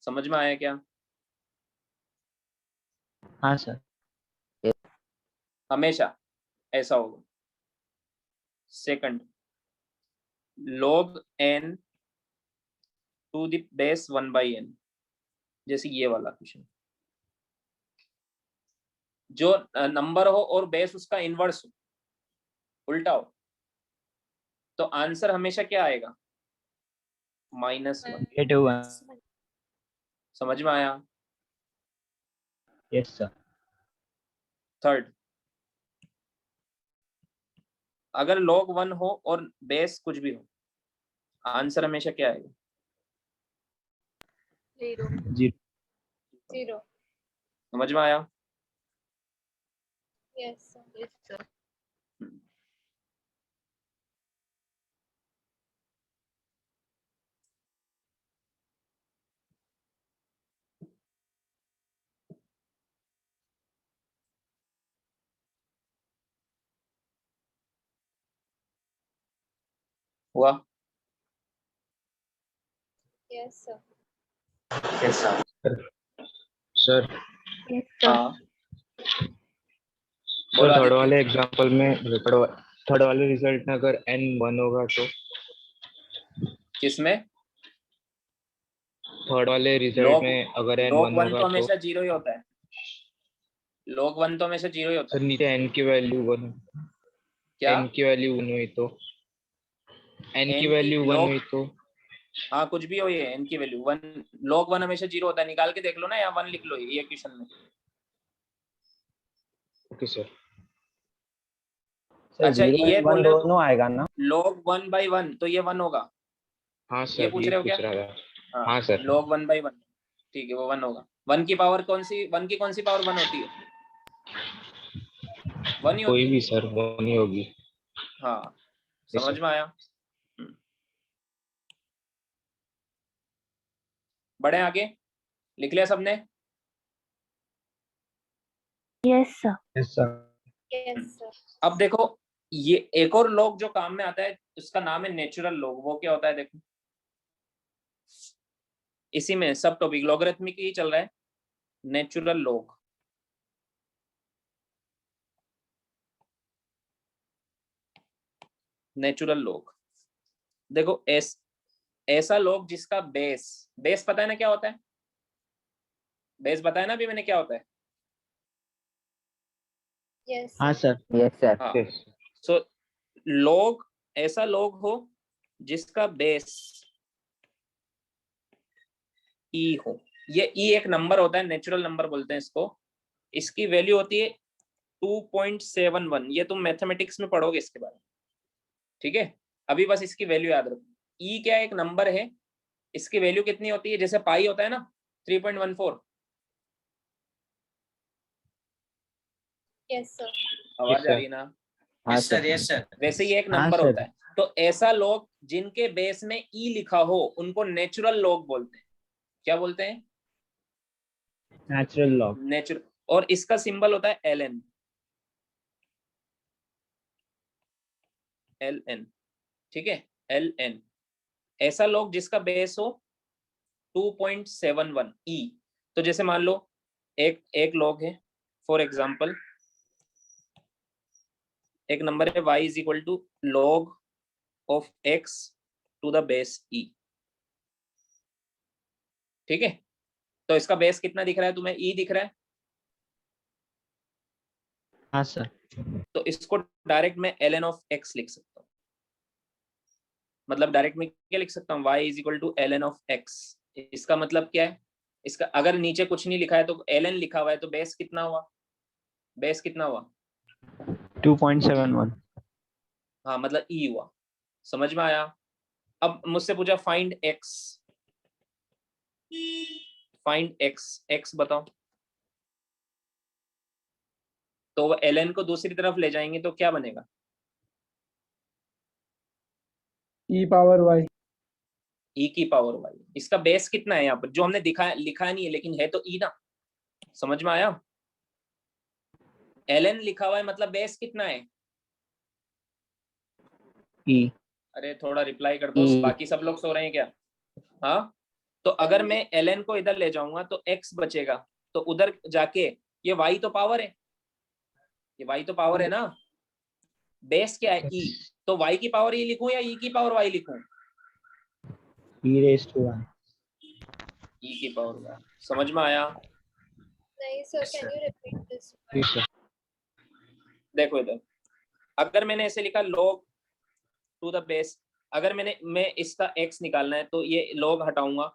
A: समझ में आया क्या?
C: हाँ सर।
A: हमेशा ऐसा होगा। Second, log n to the base 1/n, जैसे ये वाला क्वेश्चन, जो नंबर हो और बेस उसका इनवर्स हो, उल्टा हो, तो आंसर हमेशा क्या आएगा? -1।
H: -1।
A: समझ में आया?
H: Yes sir.
A: थर्ड, अगर log 1 हो और बेस कुछ भी हो, आंसर हमेशा क्या आएगा?
E: 0
H: 0।
E: 0
A: समझ में आया?
E: yes sir
A: हुआ?
E: yes sir
H: yes sir.
F: Sir
E: yes sir
A: हाँ
F: सर
A: बोलो
F: थर्ड
A: आदित्य।
F: वाले एग्जांपल में थर्ड वाले रिजल्ट में अगर n 1 होगा तो
A: किसमें?
F: थर्ड वाले रिजल्ट
A: log
F: में अगर n
A: log
F: 1
A: 1
F: होगा
A: तो
F: तो
A: हमेशा 0 ही होता है। log 1 तो हमेशा 0 ही होता
F: सर
A: है।
F: नीचे n की वैल्यू 1,
A: क्या?
F: n की वैल्यू 1 हुई तो n की
A: n की
F: वैल्यू 1
A: log,
F: हुई तो
A: हाँ कुछ भी हो, ये n की वैल्यू 1, log 1 हमेशा 0 होता है। निकाल के देख लो ना, या 1 लिख लो ये क्वेश्चन में।
F: Okay sir.
A: अच्छा ये बोल रहे हो
H: दोनों आएगा ना?
A: log 1/1, तो ये 1 होगा।
F: हाँ
A: ये
F: सर
A: पूछ
F: ये
A: रहे हो क्या?
F: पूछ रहा था।
A: हाँ
F: हाँ सर।
A: log 1/1, ठीक है वो 1 होगा। 1 की पावर कौन सी, 1 की कौन सी पावर 1 होती है? 1 ही
F: कोई
A: होती है।
F: भी सर वो नहीं होगी।
A: हाँ
F: Yes,
A: समझ
F: sir.
A: में आया? बढ़े आगे, लिख लिया सबने?
E: yes sir
H: yes sir.
E: yes sir
A: अब देखो, ये एक और log जो काम में आता है, उसका नाम है नेचुरल log। वो क्या होता है देखो, इसी में सब टॉपिक लॉगरिथमिक ही चल रहा है। नेचुरल log, नेचुरल log देखो, ऐसा log जिसका बेस पता है ना क्या होता है? बेस बताया ना अभी मैंने क्या होता है?
E: yes
H: हाँ
E: sir
H: सर। Yes sir.
A: हाँ,
F: Yes.
A: सो log, ऐसा log हो जिसका बेस e हो। ये e एक नंबर होता है, नेचुरल नंबर बोलते हैं इसको। इसकी वैल्यू होती है 2.71। ये तुम मैथमेटिक्स में पढ़ोगे इसके बारे में, ठीक है? अभी बस इसकी वैल्यू याद रखो। e क्या एक नंबर है, इसकी वैल्यू कितनी होती है? जैसे पाई होता है ना 3.14।
E: yes sir
A: आवाज आ रही है ना?
H: हाँ सर। Yes sir.
A: वैसे ये एक
H: हाँ,
A: नंबर
H: सर।
A: होता है। तो ऐसा लोग जिनके बेस में ई लिखा हो उनको नेचुरल लॉग बोलते हैं। क्या बोलते हैं?
H: Natural log.
A: नेचुरल। और इसका सिंबल होता है ln। ln, ठीक है? ln, ऐसा लॉग जिसका बेस हो 2.71 ई। तो जैसे मान लो एक लॉग है, फॉर एग्जांपल एक नंबर है y is equal to log of x to the base e, ठीक है? तो इसका बेस कितना दिख रहा है तुम्हें? e दिख रहा है।
H: हाँ सर।
A: तो इसको डायरेक्ट मैं ln ऑफ x लिख सकता हूँ। मतलब डायरेक्ट में क्या लिख सकता हूँ? y is equal to ln of x। इसका मतलब क्या है? इसका अगर नीचे कुछ नहीं लिखा है तो ln लिखा हुआ है, तो बेस कितना हुआ? बेस कितना हुआ?
H: 2.71।
A: हाँ मतलब e हुआ। समझ में आया? अब मुझसे पूछा फाइंड x, फाइंड x बताओ। तो वो ln को दूसरी तरफ ले जाएंगे तो क्या बनेगा?
B: ई पावर वाई।
A: e की पावर y। इसका बेस कितना है यहाँ पर? जो हमने लिखा नहीं है, लेकिन है तो e ना। समझ में आया? ln लिखा हुआ है मतलब बेस कितना है?
H: ई।
A: अरे थोड़ा रिप्लाई कर दो, बाकी सब लोग सो रहे हैं क्या? हाँ, तो अगर मैं ln को इधर ले जाऊंगा तो x बचेगा, तो उधर जाके ये y तो पावर है, ये y तो पावर है ना। बेस क्या है? e। तो y की पावर e लिखूं या e की पावर y लिखूं?
H: E raise to 1।
A: e की पावर y। समझ में आया?
E: नहीं sir, can you repeat this?
H: Yes, sir.
A: देखो इधर, अगर मैंने ऐसे लिखा log टू द बेस, अगर मैं इसका x निकालना है तो ये log हटाऊंगा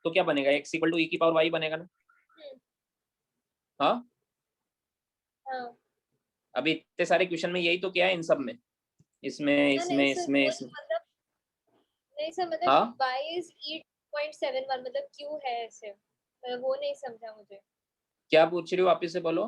A: तो क्या बनेगा? x इक्वल टू e की पावर y बनेगा ना? हाँ,
E: हाँ।
A: अभी इतने सारे क्वेश्चन में यही तो क्या है इन सब में, इसमें
E: नहीं
A: इसमें
E: सर,
A: इसमें
E: वो
A: इसमें
E: मतलब नहीं सर, मतलब
A: हाँ,
E: y is 8.71 मतलब क्यों है ऐसे, वो नहीं समझा मुझे।
A: क्या पूछ रही हो? वापस से बोलो।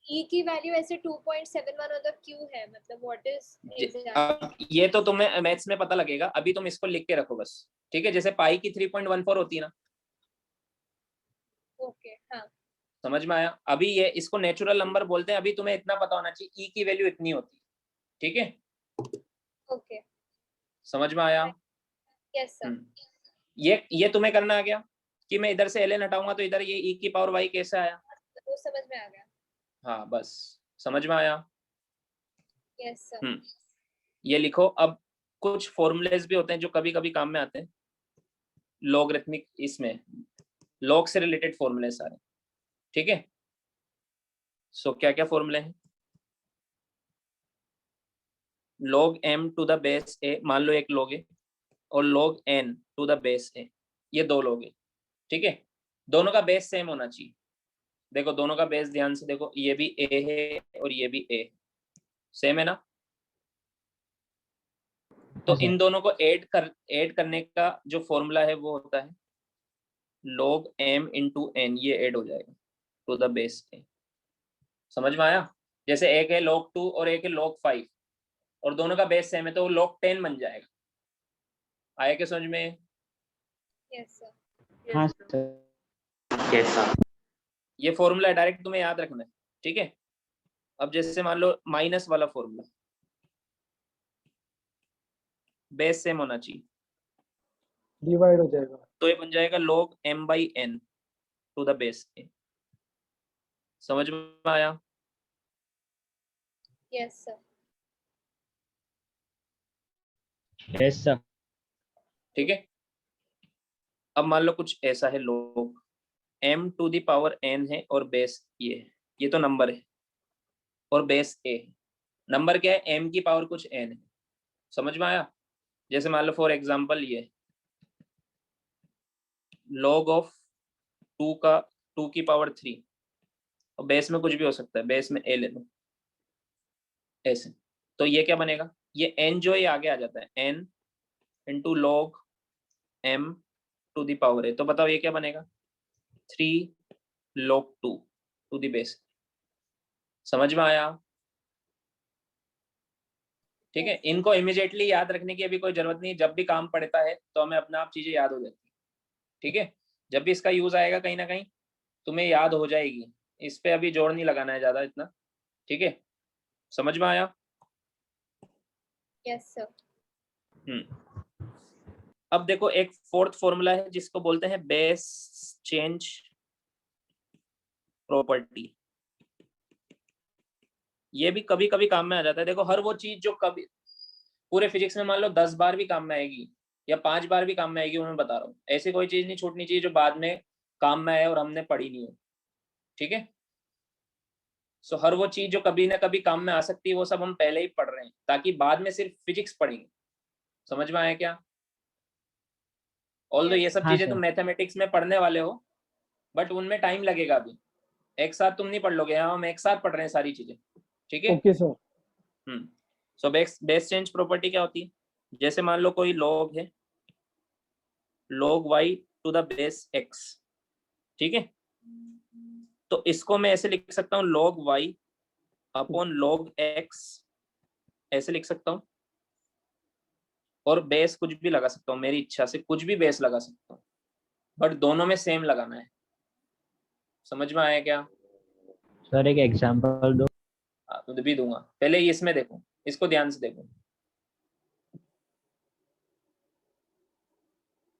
E: e की वैल्यू ऐसे 2.71 मतलब क्यों है, मतलब व्हाट इज एग्जैक्टली?
A: अब ये तो तुम्हें मैथ्स में पता लगेगा, अभी तुम इसको लिख के रखो बस, ठीक है? जैसे पाई की 3.14 होती है ना,
E: ओके, हाँ।
A: समझ में आया? अभी ये इसको नेचुरल नंबर बोलते हैं, अभी तुम्हें इतना पता होना चाहिए e की वैल्यू इतनी होती है, ठीक है?
E: ओके,
A: समझ में आया?
E: Yes sir.
A: ये तुम्हें करना आ गया कि मैं इधर से ln हटाऊंगा तो इधर ये e की पावर y कैसे आया?
E: वो समझ में आ गया।
A: हाँ बस, समझ में आया?
E: Yes sir.
A: ये लिखो। अब कुछ फॉर्मूलेस भी होते हैं जो कभी कभी काम में आते हैं, लॉगरिथमिक, इसमें लॉग से रिलेटेड फॉर्मूले सारे, ठीक है? सो क्या क्या फॉर्मूले हैं? log m to the base a, मान लो एक log है, और log n to the base a, ये दो log है, ठीक है? दोनों का बेस सेम होना चाहिए। देखो दोनों का बेस ध्यान से देखो, ये भी a है और ये भी a है, सेम है ना? तो इन दोनों को ऐड करने का जो फॉर्मूला है वो होता है log m इंटू n, ये ऐड हो जाएगा टू द बेस a। समझ में आया? जैसे एक है log 2 और एक है log 5 और दोनों का बेस सेम है तो वो log 10 बन जाएगा। आया क्या समझ में?
E: Yes sir.
H: हाँ sir.
A: कैसा? ये फॉर्मूला डायरेक्ट तुम्हें याद रखना है, ठीक है? अब जैसे मान लो माइनस वाला फॉर्मूला, बेस सेम होना चाहिए,
B: डिवाइड हो जाएगा।
A: तो ये बन जाएगा log m by n to the base a। समझ में आया?
E: Yes sir.
H: Yes, sir.
A: ठीक है? अब मान लो कुछ ऐसा है, log m to the power n है और बेस ये है, ये तो नंबर है और बेस a है। नंबर क्या है? m की पावर कुछ n है। समझ में आया? जैसे मान लो फॉर एग्जांपल ये log ऑफ 2 की पावर 3, और बेस में कुछ भी हो सकता है, बेस में a ले लो ऐसे, तो ये क्या बनेगा? ये n जो है आगे आ जाता है, n into log m to the power a, तो बताओ ये क्या बनेगा? 3 log 2 टू द बेस। समझ में आया? ठीक है? इनको इमीडिएटली याद रखने की अभी कोई जरूरत नहीं, जब भी काम पड़ता है तो हमें अपने आप चीजें याद हो जाती है, ठीक है? जब भी इसका यूज आएगा कहीं ना कहीं तुम्हें याद हो जाएगी, इस पे अभी जोर नहीं लगाना है ज्यादा इतना, ठीक है? समझ में आया?
E: Yes sir.
A: अब देखो एक फोर्थ फॉर्मूला है जिसको बोलते हैं बेस चेंज प्रॉपर्टी। ये भी कभी कभी काम में आ जाता है। देखो हर वो चीज जो कभी पूरे फिजिक्स में मान लो 10 बार भी काम में आएगी या 5 बार भी काम में आएगी, वो मैं बता रहा हूँ, ऐसी कोई चीज नहीं छूटनी चाहिए जो बाद में काम में आए और हमने पढ़ी नहीं हो, ठीक है? सो हर वो चीज जो कभी ना कभी काम में आ सकती है वो सब हम पहले ही पढ़ रहे हैं ताकि बाद में सिर्फ फिजिक्स पढ़ेंगे। समझ में आया क्या? ऑल्दो ये सब
H: हाँ
A: चीजें तुम
H: sir.
A: मैथमेटिक्स में पढ़ने वाले हो, बट उनमें टाइम लगेगा अभी, एक साथ तुम नहीं पढ़ लोगे। हाँ हम एक साथ पढ़ रहे हैं सारी चीजें, ठीक है?
B: Okay sir.
A: So base change property क्या होती है? जैसे मान लो कोई log है, log y to the base x, ठीक है? तो इसको मैं ऐसे लिख सकता हूँ log y upon log x, ऐसे लिख सकता हूँ, और बेस कुछ भी लगा सकता हूँ, मेरी इच्छा से कुछ भी बेस लगा सकता हूँ, बट दोनों में सेम लगाना है। समझ में आया क्या?
H: Sir, एक एग्जांपल दो।
A: तो भी दूंगा, पहले इसमें देखो, इसको ध्यान से देखो,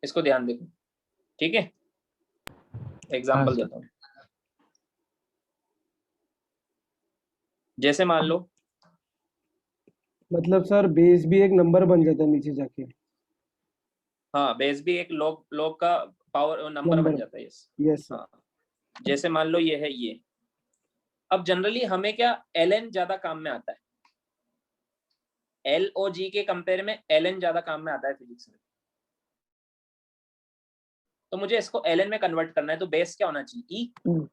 A: इसको ध्यान देखो, ठीक है?
H: हाँ
A: एग्जांपल
H: sir.
A: देता हूँ। जैसे मान लो
B: मतलब सर बेस भी एक नंबर बन जाता है नीचे जाके।
A: हाँ बेस भी एक log का पावर नंबर बन
B: Number.
A: जाता है। Yes
B: yes sir.
A: हाँ, जैसे मान लो ये है ये। अब जनरली हमें क्या ln ज्यादा काम में आता है, LOG के कंपेयर में ln ज्यादा काम में आता है फिजिक्स में। तो मुझे इसको ln में कन्वर्ट करना है, तो बेस क्या होना चाहिए? E।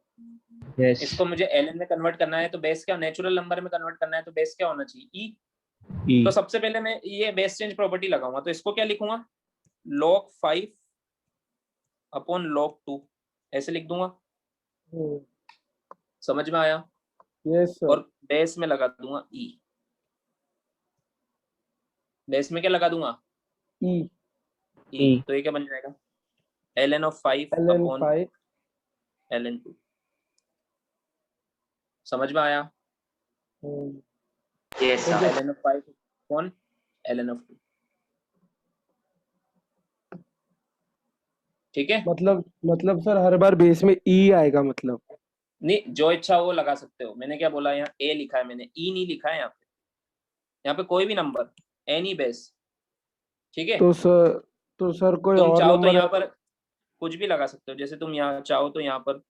H: Yes.
A: इसको मुझे ln में कन्वर्ट करना है तो बेस क्या, नेचुरल नंबर में कन्वर्ट करना है तो बेस क्या होना चाहिए? E।
H: E.
A: तो सबसे पहले मैं ये बेस चेंज प्रॉपर्टी लगाऊंगा, तो इसको क्या लिखूंगा? log 5 अपॉन log 2 ऐसे लिख दूंगा। समझ में आया?
B: Yes sir.
A: और बेस में लगा दूंगा E। बेस में क्या लगा दूंगा?
B: E।
A: E। तो ये क्या बन जाएगा? ln of 5
B: ln
A: upon
B: 5।
A: ln 2। समझ में आया?
G: Yes, sir.
A: ln of 5 upon ln of 2। ठीक है?
B: मतलब सर हर बार बेस में E आएगा मतलब?
A: नहीं, जो इच्छा वो लगा सकते हो। मैंने क्या बोला, यहाँ A लिखा है मैंने, E नहीं लिखा है। यहाँ पे कोई भी नंबर, एनी बेस। ठीक है?
B: तो सर कोई
A: तुम
B: और
A: चाहो तो
B: नंबर
A: यहाँ
B: है?
A: पर कुछ भी लगा सकते हो, जैसे तुम यहाँ चाहो तो यहाँ पर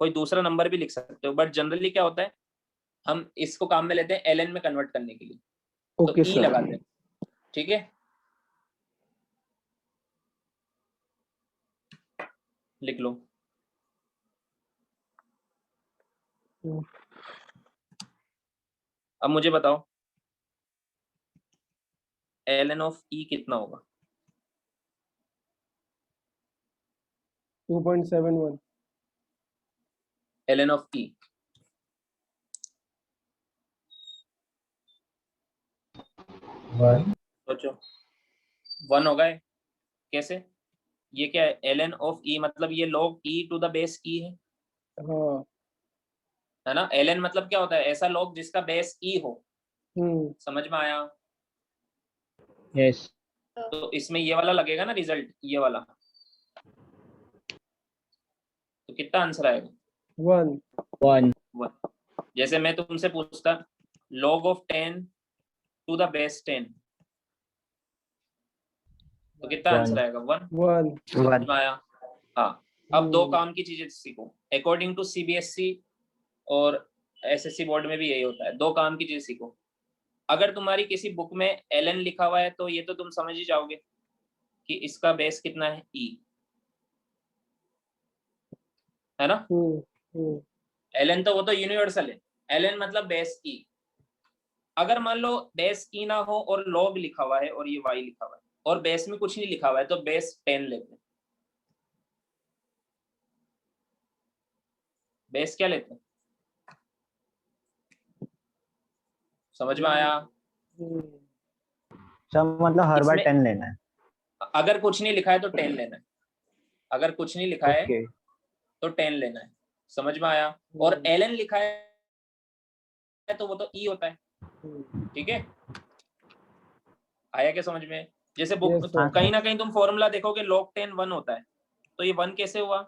A: कोई दूसरा नंबर भी लिख सकते हो, बट जनरली क्या होता है, हम इसको काम में लेते हैं ln में कन्वर्ट करने के लिए, तो
B: ओके
A: E
B: सर।
A: लगाते हैं। ठीक है, लिख लो। अब मुझे बताओ ln of E कितना होगा?
B: 2.71।
A: ln of E सोचो, 1 होगा ये? कैसे? ये क्या है? ln of E मतलब ये log E to the base E है,
B: हाँ।
A: है ना? ln मतलब क्या होता है? ऐसा log जिसका बेस E हो। समझ में आया?
H: Yes.
A: तो इसमें ये वाला लगेगा ना रिजल्ट, ये वाला। तो कितना आंसर आएगा?
B: 1।
H: 1.
A: 1। जैसे मैं तुमसे पूछता log of 10 to the base 10, तो कितना आंसर आएगा? 1।
B: 1।
A: समझ में आया? हाँ। अब दो काम की चीजें सीखो, अकॉर्डिंग टू CBSE और SSC बोर्ड में भी यही होता है। दो काम की चीजें सीखो। अगर तुम्हारी किसी बुक में ln लिखा हुआ है तो ये तो तुम समझ ही जाओगे कि इसका बेस कितना है? E, है ना? ln तो वो तो यूनिवर्सल है, ln मतलब बेस E। अगर मान लो बेस E ना हो और log लिखा हुआ है और ये y लिखा हुआ है और बेस में कुछ नहीं लिखा हुआ है, तो बेस 10 लेते हैं। बेस क्या लेते हैं? समझ में आया?
H: सर मतलब हर बार
A: इसमें
H: 10 लेना है?
A: अगर कुछ नहीं लिखा है तो 10 लेना है, अगर कुछ नहीं लिखा है
H: Okay.
A: तो 10 लेना है। समझ में आया? और ln लिखा है तो वो तो E होता है। ठीक है, आया क्या समझ में? जैसे बुक
B: Yes, sir.
A: कहीं ना कहीं तुम फॉर्मूला देखोगे log 10 1 होता है, तो ये 1 कैसे हुआ?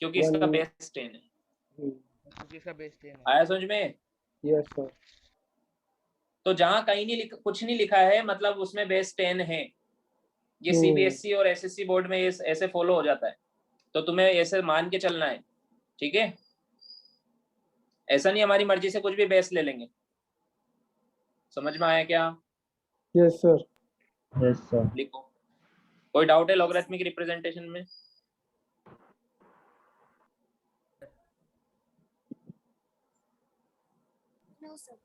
A: क्योंकि इसका
B: One.
A: बेस 10 है।
D: क्योंकि इसका बेस 10 है।
A: आया समझ में?
B: Yes sir.
A: तो जहां कहीं नहीं कुछ नहीं लिखा है मतलब उसमें बेस 10 है। ये CBSE और SSC बोर्ड में ये ऐसे फॉलो हो जाता है, तो तुम्हें ऐसे मान के चलना है। ठीक है, ऐसा नहीं हमारी मर्जी से कुछ भी बेस ले लेंगे। समझ में आया क्या?
B: Yes sir.
H: Yes, sir.
A: लिखो। कोई डाउट है लॉगरिथमिक रिप्रेजेंटेशन में?
E: No, sir.